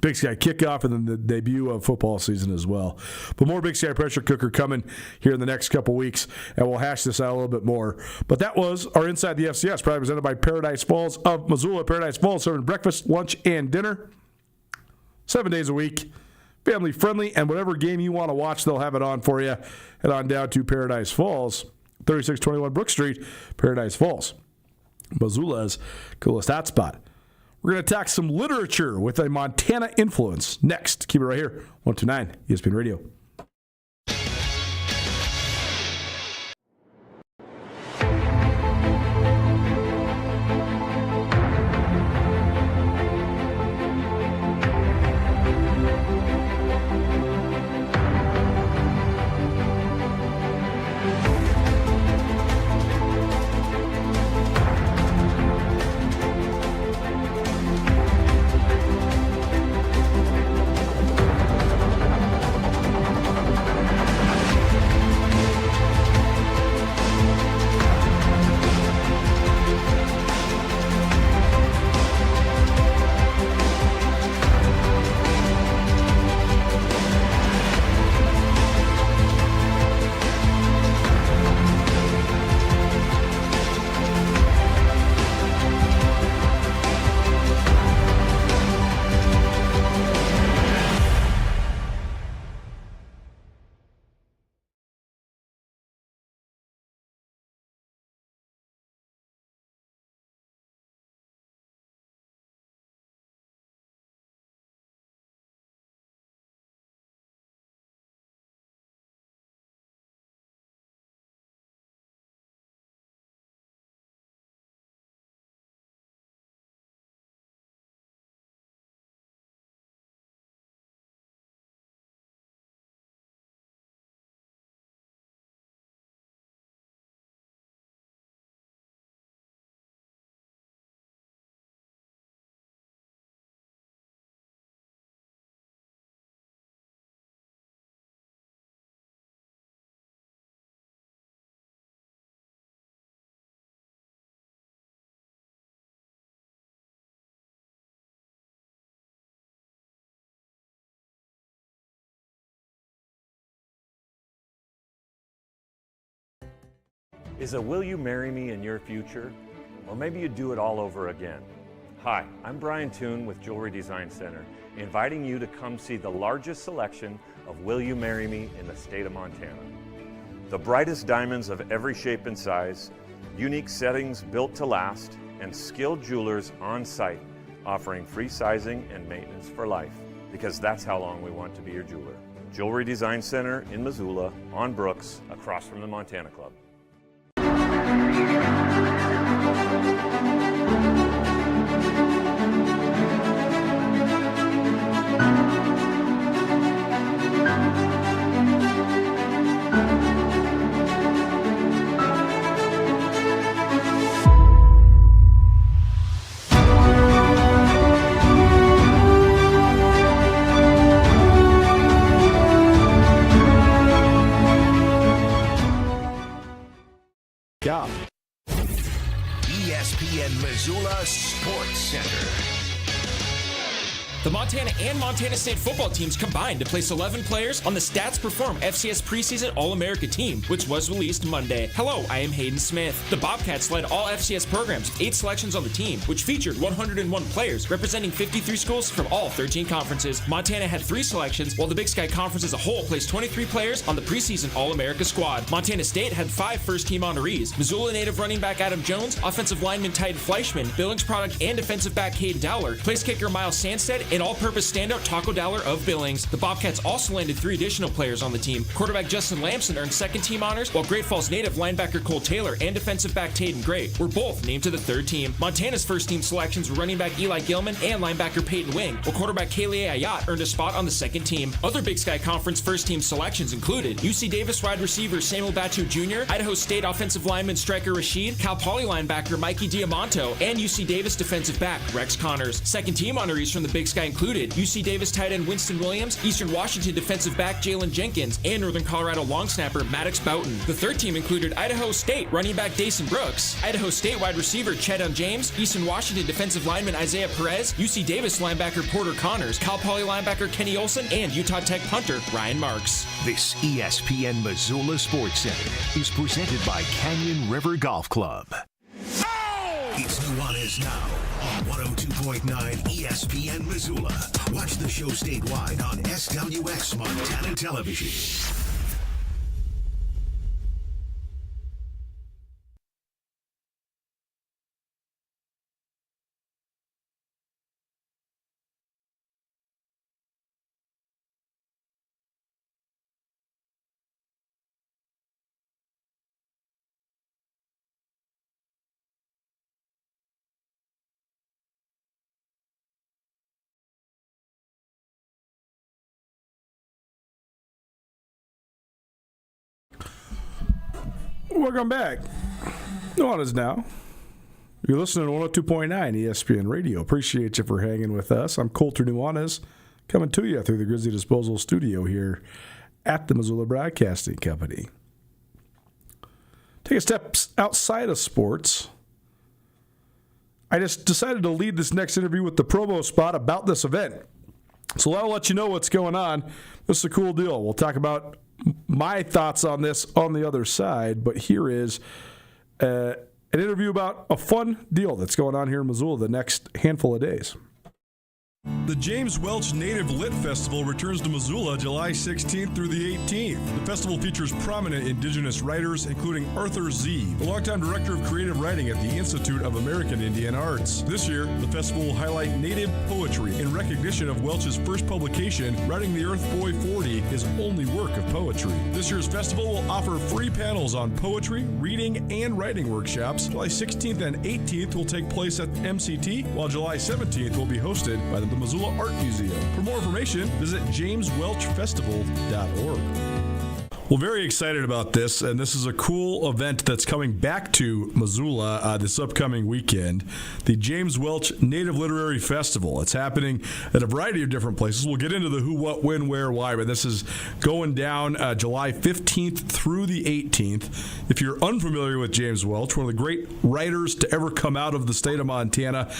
Big Sky kickoff and then the debut of football season as well. But more Big Sky pressure cooker coming here in the next couple weeks, and we'll hash this out a little bit more. But that was our Inside the FCS, probably presented by Paradise Falls of Missoula. Paradise Falls serving breakfast, lunch, and dinner 7 days a week. Family friendly, and whatever game you want to watch, they'll have it on for you. Head on down to Paradise Falls, 3621 Brook Street, Paradise Falls, Missoula's coolest hotspot. We're going to talk some literature with a Montana influence next. Keep it right here, 129 ESPN Radio. Is a will you marry me in your future? Or maybe you do it all over again. Hi, I'm Brian Toon with Jewelry Design Center, inviting you to come see the largest selection of Will You Marry Me in the state of Montana. The brightest diamonds of every shape and size, unique settings built to last, and skilled jewelers on site offering free sizing and maintenance for life, because that's how long we want to be your jeweler. Jewelry Design Center in Missoula, on Brooks, across from the Montana Club. ESPN Missoula Sports Center. The Montana and Montana State football teams combined to place 11 players on the Stats Perform FCS preseason All-America team, which was released Monday. Hello, I am Hayden Smith. The Bobcats led all FCS programs with 8 selections on the team, which featured 101 players representing 53 schools from all 13 conferences. Montana had 3 selections, while the Big Sky Conference as a whole placed 23 players on the preseason All-America squad. Montana State had 5 first-team honorees: Missoula native running back Adam Jones, offensive lineman Titan Fleischman, Billings product and defensive back Caden Dowler, place kicker Miles Sandstead, and all-purpose standout Taco Dowler of Billings. The Bobcats also landed 3 additional players on the team. Quarterback Justin Lamson earned second-team honors, while Great Falls native linebacker Cole Taylor and defensive back Taden Gray were both named to the 3rd team. Montana's first-team selections were running back Eli Gilman and linebacker Peyton Wing, while quarterback Kaylee Ayat earned a spot on the 2nd team. Other Big Sky Conference first-team selections included UC Davis wide receiver Samuel Batu Jr., Idaho State offensive lineman striker Rashid, Cal Poly linebacker Mikey Diamanto, and UC Davis defensive back Rex Connors. Second-team honorees from the Big Sky included UC Davis tight end Winston Williams, Eastern Washington defensive back Jalen Jenkins, and Northern Colorado long snapper Maddox Boughton. The 3rd team included Idaho State running back Dason Brooks, Idaho State wide receiver Chedon James, Eastern Washington defensive lineman Isaiah Perez, UC Davis linebacker Porter Connors, Cal Poly linebacker Kenny Olson, and Utah Tech punter Ryan Marks. This ESPN Missoula Sports Center is presented by Canyon River Golf Club. It's Nuanez Now on 102.9 ESPN Missoula. Watch the show statewide on SWX Montana Television. Welcome back. Nuanez Now. You're listening to 102.9 ESPN Radio. Appreciate you for hanging with us. I'm Colter Nuanez, coming to you through the Grizzly Disposal Studio here at the Missoula Broadcasting Company. Take a step outside of sports. I just decided to lead this next interview with the promo spot about this event. So I'll let you know what's going on. This is a cool deal. We'll talk about my thoughts on this on the other side, but here is an interview about a fun deal that's going on here in Missoula the next handful of days. The James Welch Native Lit Festival returns to Missoula July 16th through the 18th. The festival features prominent indigenous writers, including Arthur Z., the longtime director of creative writing at the Institute of American Indian Arts. This year, the festival will highlight Native poetry in recognition of Welch's first publication, Writing the Earth Boy 40, his only work of poetry. This year's festival will offer free panels on poetry, reading, and writing workshops. July 16th and 18th will take place at MCT, while July 17th will be hosted by the Missoula Art Museum. For more information, visit jameswelchfestival.org. Well, very excited about this, and this is a cool event that's coming back to Missoula this upcoming weekend, the James Welch Native Literary Festival. It's happening at a variety of different places. We'll get into the who, what, when, where, why, but this is going down July 15th through the 18th. If you're unfamiliar with James Welch, one of the great writers to ever come out of the state of Montana,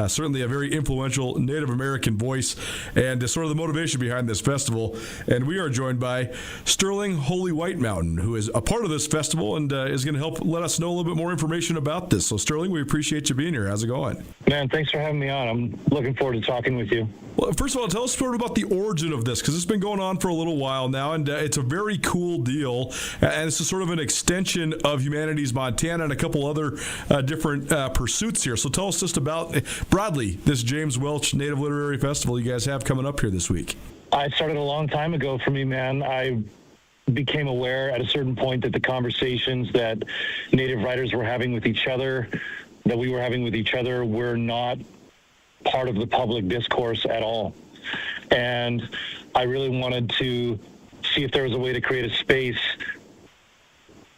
certainly a very influential Native American voice, and sort of the motivation behind this festival. And we are joined by Sterling Holy White Mountain, who is a part of this festival and is going to help let us know a little bit more information about this. So, Sterling, we appreciate you being here. How's it going? Man, thanks for having me on. I'm looking forward to talking with you. Well, first of all, tell us sort of about the origin of this, because it's been going on for a little while now, and it's a very cool deal. And it's sort of an extension of Humanities Montana and a couple other different pursuits here. So tell us just about, broadly, this James Welch Native Literary Festival you guys have coming up here this week. I started a long time ago for me, man. I became aware at a certain point that the conversations that Native writers were having with each other, that we were having with each other, were not part of the public discourse at all. And I really wanted to see if there was a way to create a space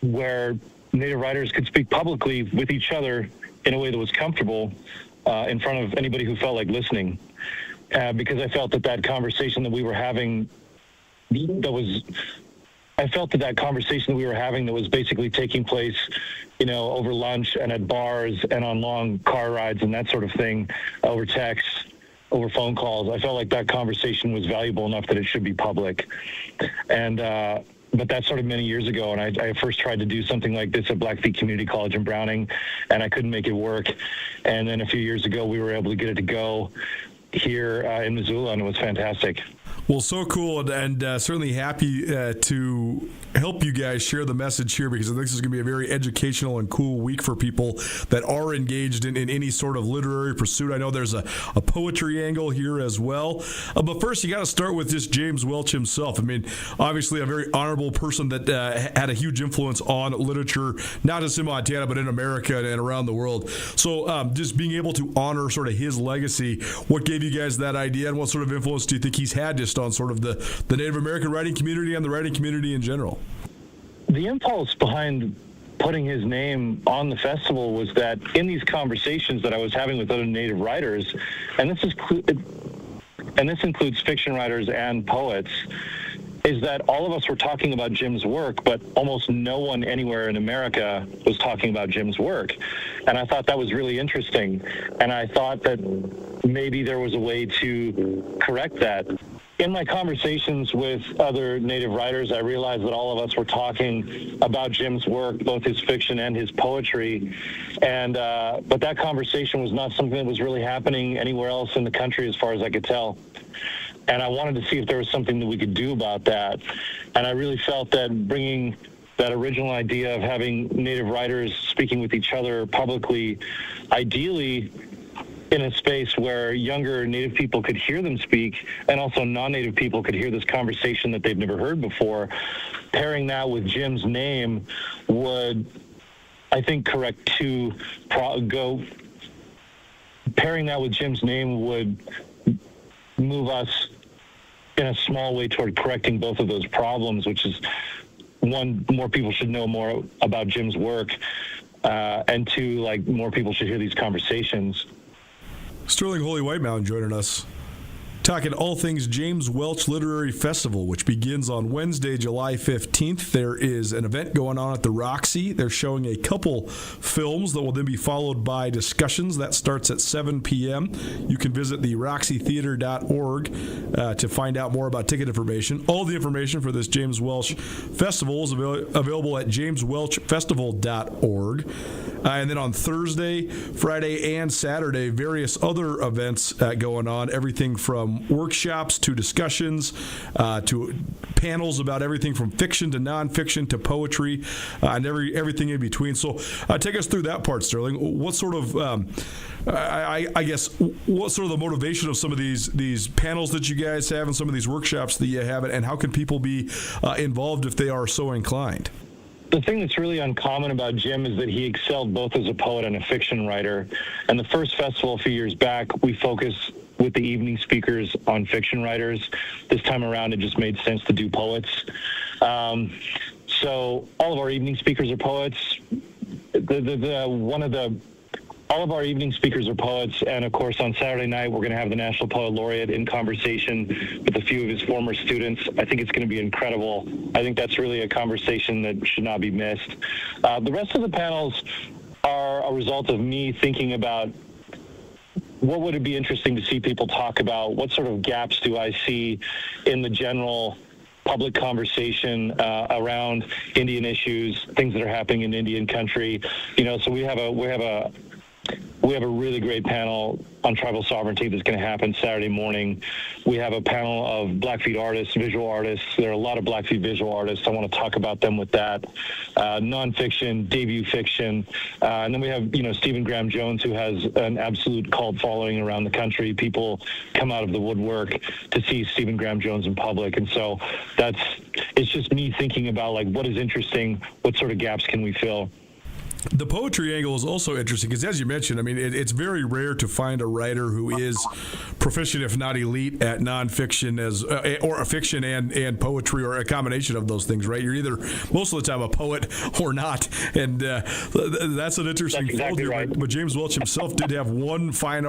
where Native writers could speak publicly with each other in a way that was comfortable in front of anybody who felt like listening. Because I felt that conversation that we were having that was basically taking place, over lunch and at bars and on long car rides and that sort of thing, over text, over phone calls. I felt like that conversation was valuable enough that it should be public. And, but that started many years ago, and I first tried to do something like this at Blackfeet Community College in Browning, and I couldn't make it work. And then a few years ago, we were able to get it to go here in Missoula, and it was fantastic. Well, so cool, and certainly happy to help you guys share the message here, because I think this is going to be a very educational and cool week for people that are engaged in any sort of literary pursuit. I know there's a poetry angle here as well. But first, you got to start with just James Welch himself. I mean, obviously a very honorable person that had a huge influence on literature, not just in Montana, but in America and around the world. So just being able to honor sort of his legacy, what gave you guys that idea, and what sort of influence do you think he's had just on sort of the Native American writing community and the writing community in general? The impulse behind putting his name on the festival was that in these conversations that I was having with other Native writers, and this includes fiction writers and poets, is that all of us were talking about Jim's work, but almost no one anywhere in America was talking about Jim's work. And I thought that was really interesting. And I thought that maybe there was a way to correct that. In my conversations with other Native writers, I realized that all of us were talking about Jim's work, both his fiction and his poetry. And but that conversation was not something that was really happening anywhere else in the country as far as I could tell. And I wanted to see if there was something that we could do about that. And I really felt that bringing that original idea of having Native writers speaking with each other publicly, ideally in a space where younger Native people could hear them speak, and also non-Native people could hear this conversation that they've never heard before, pairing that with Jim's name would, I think, pairing that with Jim's name would move us in a small way toward correcting both of those problems, which is, one, more people should know more about Jim's work, and two, more people should hear these conversations. Sterling Holy White Mountain joining us, talking all things James Welch Literary Festival, which begins on Wednesday, July 15th. There is an event going on at the Roxy. They're showing a couple films that will then be followed by discussions. That starts at 7 p.m. You can visit the roxytheater.org to find out more about ticket information. All the information for this James Welch Festival is available at jameswelchfestival.org. And then on Thursday, Friday, and Saturday, various other events going on, everything from workshops to discussions to panels about everything from fiction to nonfiction to poetry and everything in between. So take us through that part, Sterling. What sort of, I guess, what sort of the motivation of some of these panels that you guys have and some of these workshops that you have, and how can people be involved if they are so inclined? The thing that's really uncommon about Jim is that he excelled both as a poet and a fiction writer. And the first festival a few years back, we focused with the evening speakers on fiction writers. This time around, it just made sense to do poets. So all of our evening speakers are poets. All of our evening speakers are poets, and of course on Saturday night we're going to have the National Poet Laureate in conversation with a few of his former students. I think it's going to be incredible. I think that's really a conversation that should not be missed. The rest of the panels are a result of me thinking about what would it be interesting to see people talk about, what sort of gaps do I see in the general public conversation around Indian issues, things that are happening in Indian country. So we have a really great panel on tribal sovereignty that's going to happen Saturday morning. We have a panel of Blackfeet artists, visual artists. There are a lot of Blackfeet visual artists. I want to talk about them with that. Nonfiction, debut fiction. And then we have, Stephen Graham Jones, who has an absolute cult following around the country. People come out of the woodwork to see Stephen Graham Jones in public. And so it's just me thinking about, like, what is interesting, what sort of gaps can we fill. The poetry angle is also interesting because, as you mentioned, I mean, it's very rare to find a writer who is proficient, if not elite, at nonfiction or a fiction and poetry, or a combination of those things, right? You're either most of the time a poet or not, and that's an interesting exactly fold. Right. But James Welch himself did have one fine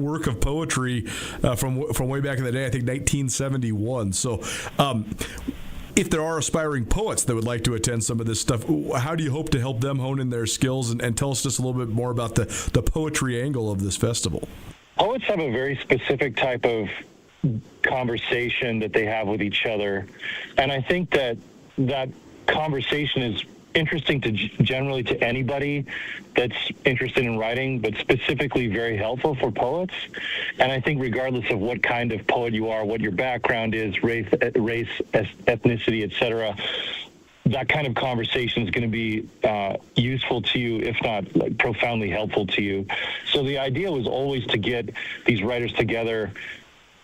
work of poetry from way back in the day. I think 1971. So. If there are aspiring poets that would like to attend some of this stuff, how do you hope to help them hone in their skills? And tell us just a little bit more about the poetry angle of this festival. Poets have a very specific type of conversation that they have with each other. And I think that conversation is interesting generally to anybody that's interested in writing, but specifically very helpful for poets. And I think regardless of what kind of poet you are, what your background is, race, ethnicity, etc., that kind of conversation is going to be useful to you, if not like profoundly helpful to you. So the idea was always to get these writers together,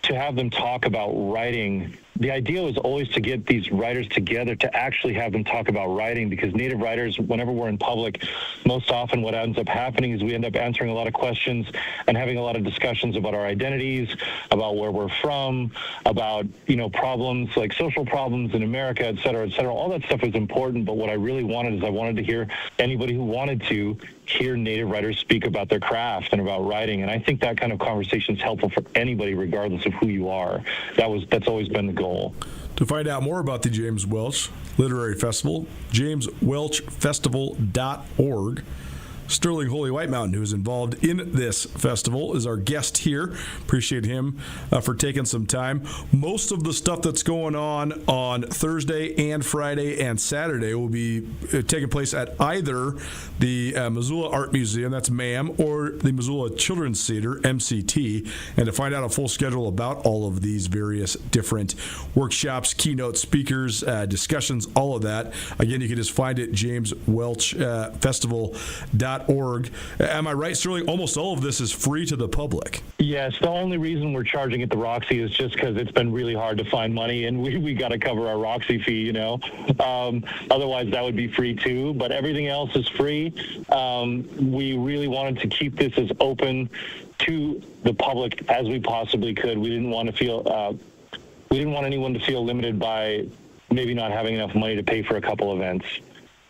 to have them talk about writing. The idea was always to get these writers together to actually have them talk about writing, because Native writers, whenever we're in public, most often what ends up happening is we end up answering a lot of questions and having a lot of discussions about our identities, about where we're from, about, problems like social problems in America, et cetera, et cetera. All that stuff is important, but what I really wanted is I wanted to hear anybody who wanted to hear Native writers speak about their craft and about writing. And I think that kind of conversation is helpful for anybody, regardless of who you are. That's always been the goal. To find out more about the James Welch Literary Festival, jameswelchfestival.org. Sterling Holy White Mountain, who is involved in this festival, is our guest here. Appreciate him for taking some time. Most of the stuff that's going on Thursday and Friday and Saturday will be taking place at either the Missoula Art Museum, that's MAM, or the Missoula Children's Theater, MCT. And to find out a full schedule about all of these various different workshops, keynote speakers, discussions, all of that, again, you can just find it, jameswelchfestival.org. Am I right, Sterling? Almost all of this is free to the public. Yes, the only reason we're charging at the Roxy is just because it's been really hard to find money, and we got to cover our Roxy fee, Otherwise, that would be free too. But everything else is free. We really wanted to keep this as open to the public as we possibly could. We didn't want anyone to feel limited by maybe not having enough money to pay for a couple events.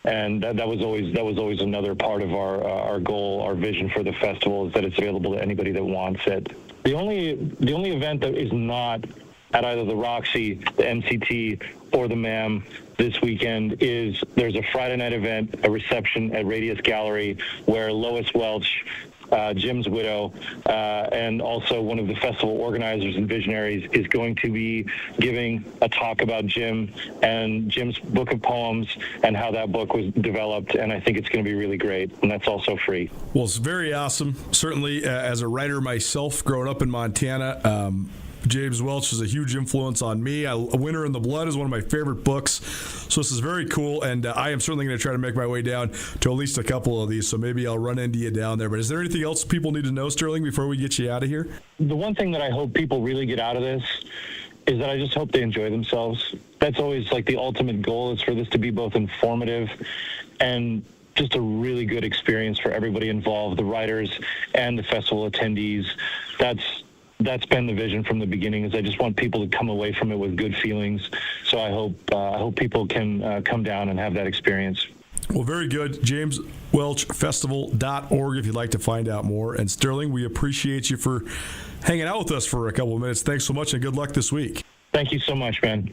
And that was always another part of our goal, our vision for the festival, is that it's available to anybody that wants it. The only event that is not at either the Roxy, the MCT, or the MAM this weekend is there's a Friday night event, a reception at Radius Gallery, where Lois Welch, Jim's widow, and also one of the festival organizers and visionaries, is going to be giving a talk about Jim and Jim's book of poems and how that book was developed, and I think it's going to be really great, and that's also free. Well, it's very awesome. Certainly, as a writer myself, growing up in Montana, James Welch is a huge influence on me. A Winter in the Blood is one of my favorite books. So this is very cool, and I am certainly going to try to make my way down to at least a couple of these, so maybe I'll run into you down there. But is there anything else people need to know, Sterling, before we get you out of here? The one thing that I hope people really get out of this is that I just hope they enjoy themselves. That's always like the ultimate goal, is for this to be both informative and just a really good experience for everybody involved, the writers and the festival attendees. That's been the vision from the beginning, is I just want people to come away from it with good feelings. So I hope people can come down and have that experience. Well, very good. JamesWelchFestival.org if you'd like to find out more. And Sterling, we appreciate you for hanging out with us for a couple of minutes. Thanks so much, and good luck this week. Thank you so much, man.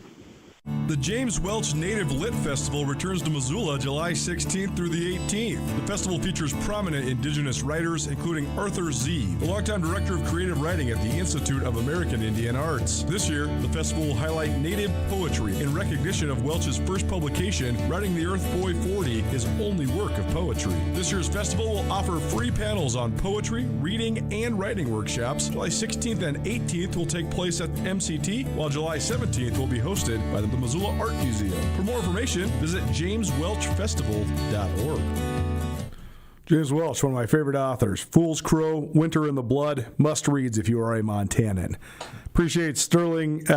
The James Welch Native Lit Festival returns to Missoula July 16th through the 18th. The festival features prominent Indigenous writers, including Arthur Zeeb, a longtime director of creative writing at the Institute of American Indian Arts. This year, the festival will highlight Native poetry in recognition of Welch's first publication, Writing the Earth Boy 40, his only work of poetry. This year's festival will offer free panels on poetry, reading, and writing workshops. July 16th and 18th will take place at MCT, while July 17th will be hosted by the Missoula Art Museum. For more information, visit jameswelchfestival.org. James Welch, one of my favorite authors. Fool's Crow, Winter in the Blood, must-reads if you are a Montanan. Appreciate Sterling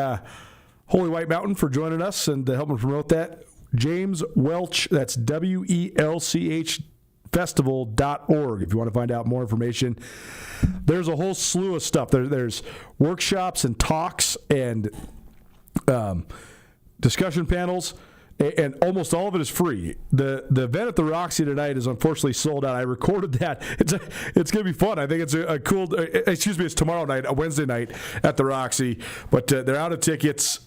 Holy White Mountain for joining us and helping promote that. James Welch, that's WELCH festival.org if you want to find out more information. There's a whole slew of stuff. There's workshops and talks and discussion panels, and almost all of it is free. The event at the Roxy tonight is unfortunately sold out. I recorded that. It's going to be fun. I think it's a cool. It's tomorrow night, a Wednesday night at the Roxy, but they're out of tickets.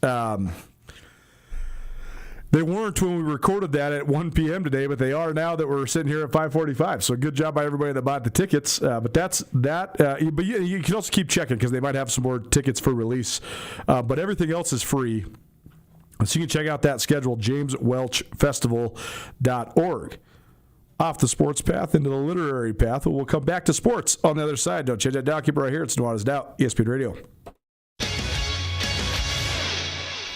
They weren't when we recorded that at 1 p.m. today, but they are now that we're sitting here at 5:45. So good job by everybody that bought the tickets. But that's that. But you can also keep checking because they might have some more tickets for release. But everything else is free. So you can check out that schedule, jameswelchfestival.org. Off the sports path into the literary path. We'll come back to sports on the other side. Don't change that dial. Keep it right here. It's Nuanez Now, ESPN Radio.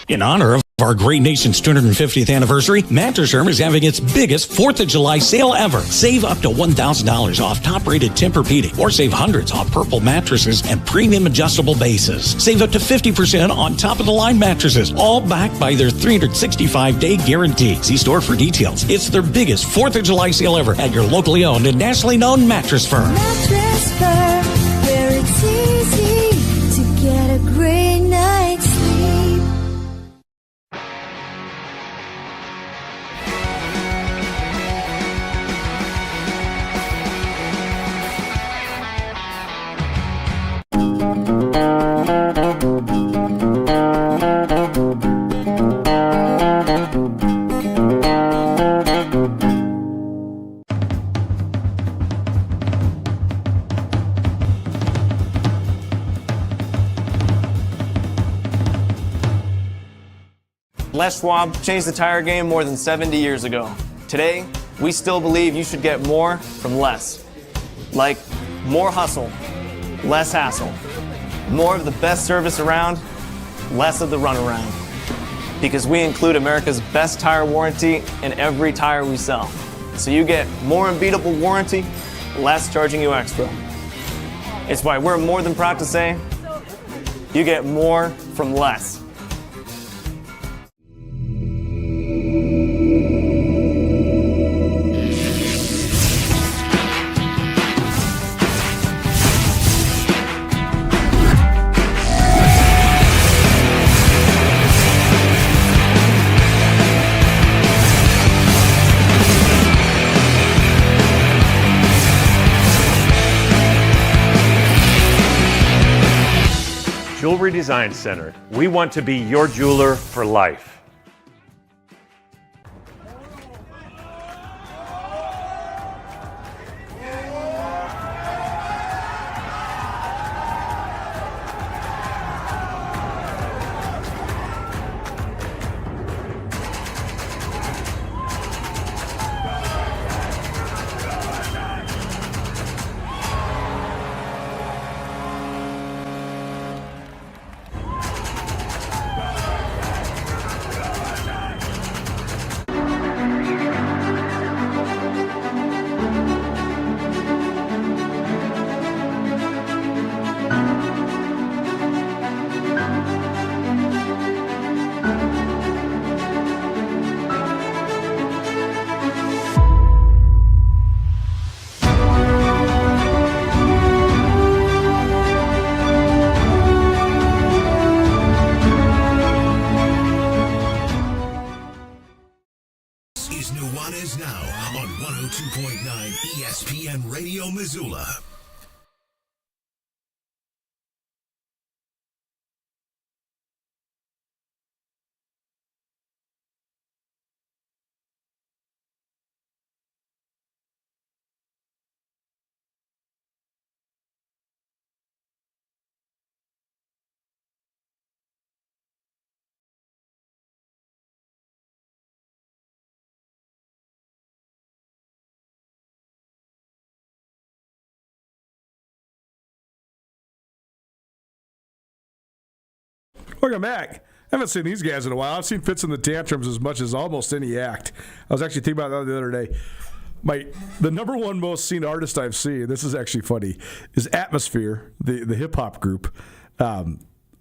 In honor of our great nation's 250th anniversary, Mattress Firm is having its biggest 4th of July sale ever. Save up to $1,000 off top-rated Tempur-Pedic, or save hundreds off Purple mattresses and premium adjustable bases. Save up to 50% on top-of-the-line mattresses, all backed by their 365-day guarantee. See store for details. It's their biggest 4th of July sale ever at your locally owned and nationally known Mattress Firm. Mattress Firm, where it's easy to get a great night's sleep. Les Schwab changed the tire game more than 70 years ago. Today, we still believe you should get more from less. Like more hustle, less hassle. More of the best service around, less of the runaround. Because we include America's best tire warranty in every tire we sell. So you get more unbeatable warranty, less charging you extra. It's why we're more than proud to say, you get more from less. Jewelry Design Center. We want to be your jeweler for life. Is Nuanez Now on 102.9 ESPN Radio Missoula. Welcome back. I haven't seen these guys in a while. I've seen Fits in the Tantrums as much as almost any act. I was actually thinking about that the other day. The number one most seen artist I've seen, this is actually funny, is Atmosphere, the hip-hop group.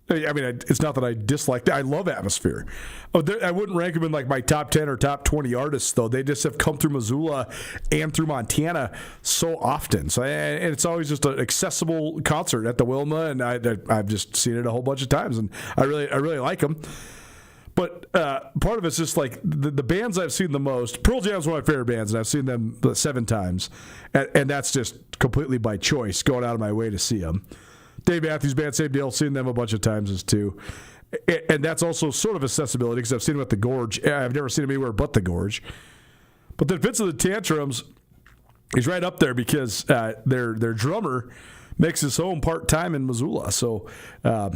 It's not that I dislike that. I love Atmosphere. I wouldn't rank them in like my top 10 or top 20 artists, though. They just have come through Missoula and through Montana so often. And it's always just an accessible concert at the Wilma, and I've just seen it a whole bunch of times, and I really like them. But part of it's just like the bands I've seen the most. Pearl Jam's one of my favorite bands, and I've seen them 7 times, and that's just completely by choice, going out of my way to see them. Dave Matthews Band, same deal. Seen them a bunch of times as too. And that's also sort of accessibility because I've seen them at the Gorge. I've never seen them anywhere but the Gorge. But then Fits of the Tantrums, he's right up there because their drummer makes his home part-time in Missoula. So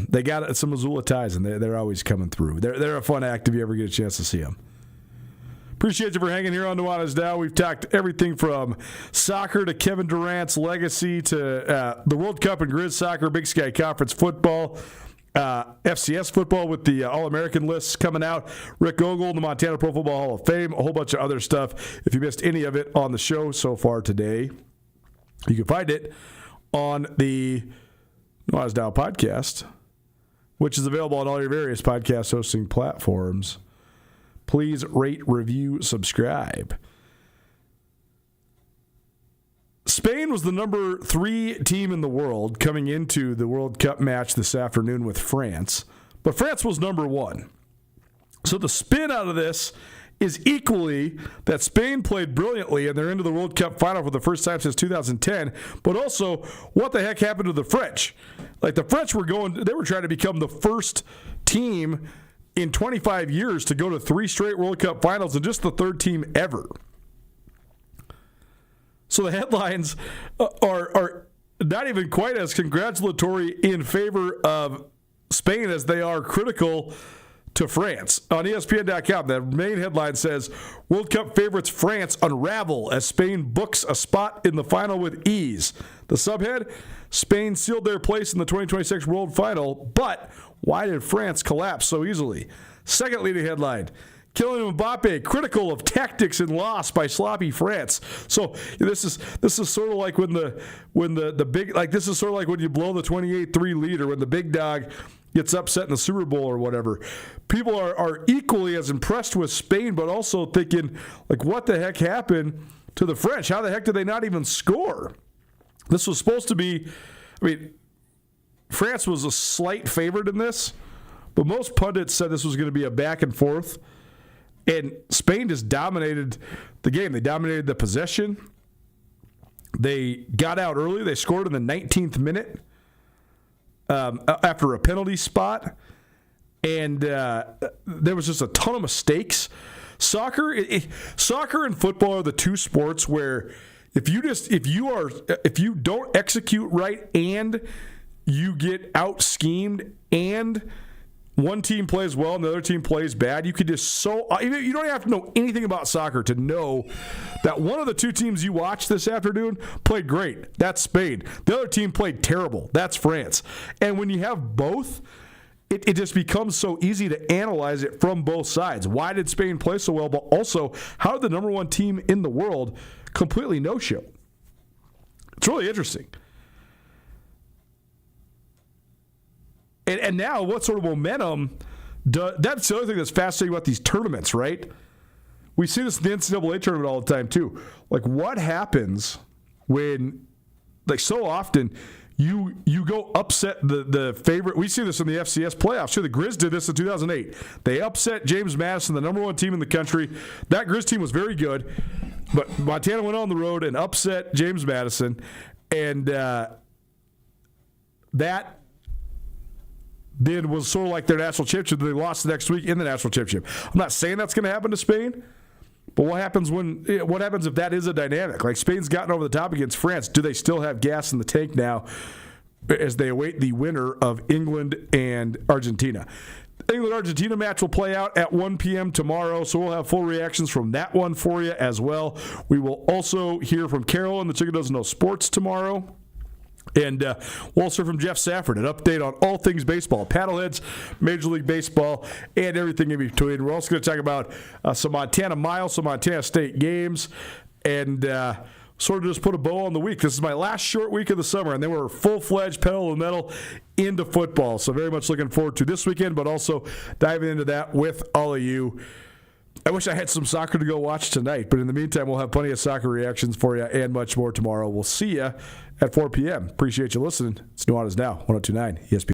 they got some Missoula ties, and they're always coming through. They're a fun act if you ever get a chance to see them. Appreciate you for hanging here on Nuanez Now. We've talked everything from soccer to Kevin Durant's legacy to the World Cup and Grizz soccer, Big Sky Conference football, FCS football with the All-American lists coming out, Rick Ogle, the Montana Pro Football Hall of Fame, a whole bunch of other stuff. If you missed any of it on the show so far today, you can find it on the Nuanez Now podcast, which is available on all your various podcast hosting platforms. Please rate, review, subscribe. Spain was the number 3 team in the world coming into the World Cup match this afternoon with France, but France was number 1. So the spin out of this is equally that Spain played brilliantly and they're into the World Cup final for the first time since 2010, but also what the heck happened to the French? Like the French they were trying to become the first team in 25 years to go to 3 straight World Cup finals and just the 3rd team ever. So the headlines are not even quite as congratulatory in favor of Spain as they are critical to France. On ESPN.com, the main headline says, World Cup favorites France unravel as Spain books a spot in the final with ease. The subhead, Spain sealed their place in the 2026 World Final, but why did France collapse so easily? Second leading headline, Kylian Mbappe critical of tactics and loss by sloppy France. So this is sort of like when the big, like this is sort of like when you blow the 28-3 lead or when the big dog gets upset in the Super Bowl or whatever. People are equally as impressed with Spain, but also thinking, like, what the heck happened to the French? How the heck did they not even score? This was supposed to be, France was a slight favorite in this, but most pundits said this was going to be a back and forth. And Spain just dominated the game. They dominated the possession. They got out early. They scored in the 19th minute after a penalty spot. And there was just a ton of mistakes. Soccer and football are the two sports where if you don't execute right and you get out schemed and one team plays well and the other team plays bad, you could just you don't have to know anything about soccer to know that one of the 2 teams you watched this afternoon played great. That's Spain. The other team played terrible. That's France. And when you have both, it just becomes so easy to analyze it from both sides. Why did Spain play so well? But also, how did the number 1 team in the world completely no-show? It's really interesting. And now, what sort of momentum that's the other thing that's fascinating about these tournaments, right? We see this in the NCAA tournament all the time, too. Like, what happens when, like, so often you go upset the favorite? We see this in the FCS playoffs. Sure, the Grizz did this in 2008. They upset James Madison, the number 1 team in the country. That Grizz team was very good, but Montana went on the road and upset James Madison, and that then was sort of like their national championship. They lost the next week in the national championship. I'm not saying that's going to happen to Spain, but what happens if that is a dynamic? Like, Spain's gotten over the top against France. Do they still have gas in the tank now as they await the winner of England and Argentina? England-Argentina match will play out at 1 p.m. tomorrow, so we'll have full reactions from that one for you as well. We will also hear from Carol and the Chicken Doesn't Know Sports tomorrow. And we'll also hear from Jeff Safford, an update on all things baseball, paddleheads, Major League Baseball, and everything in between. We're also going to talk about some Montana Miles, some Montana State games, and sort of just put a bow on the week. This is my last short week of the summer, and then we're full-fledged pedal to the metal into football. So very much looking forward to this weekend, but also diving into that with all of you. I wish I had some soccer to go watch tonight, but in the meantime, we'll have plenty of soccer reactions for you and much more tomorrow. We'll see you at 4 p.m. Appreciate you listening. It's Nuanez Now, 102.9 ESPN.